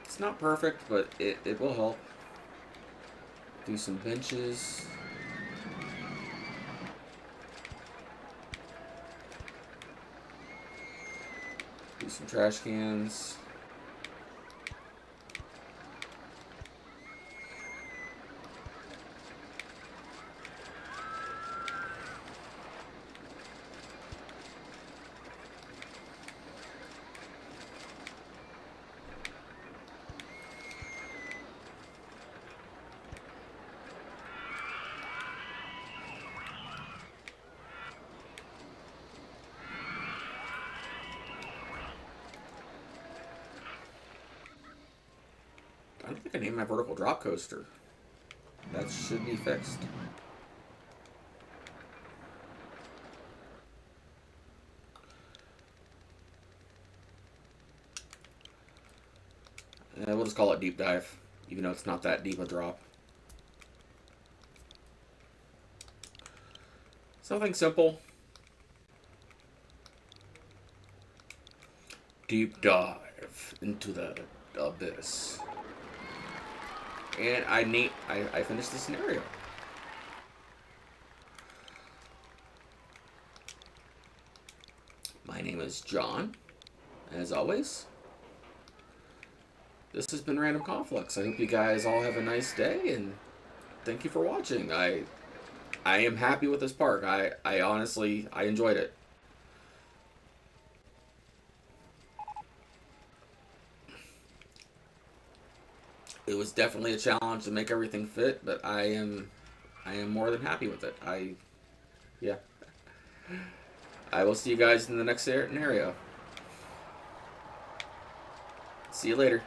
It's not perfect, but it will help. Do some benches. Do some trash cans. I don't think I named my vertical drop coaster. That should be fixed. We'll just call it deep dive, even though it's not that deep a drop. Something simple. Deep dive into the abyss. And I finished the scenario. My name is John. As always, this has been Random Conflux. I hope you guys all have a nice day, and thank you for watching. I am happy with this park. I honestly, I enjoyed it. It was definitely a challenge to make everything fit, but I am more than happy with it. Yeah. I will see you guys in the next scenario. See you later.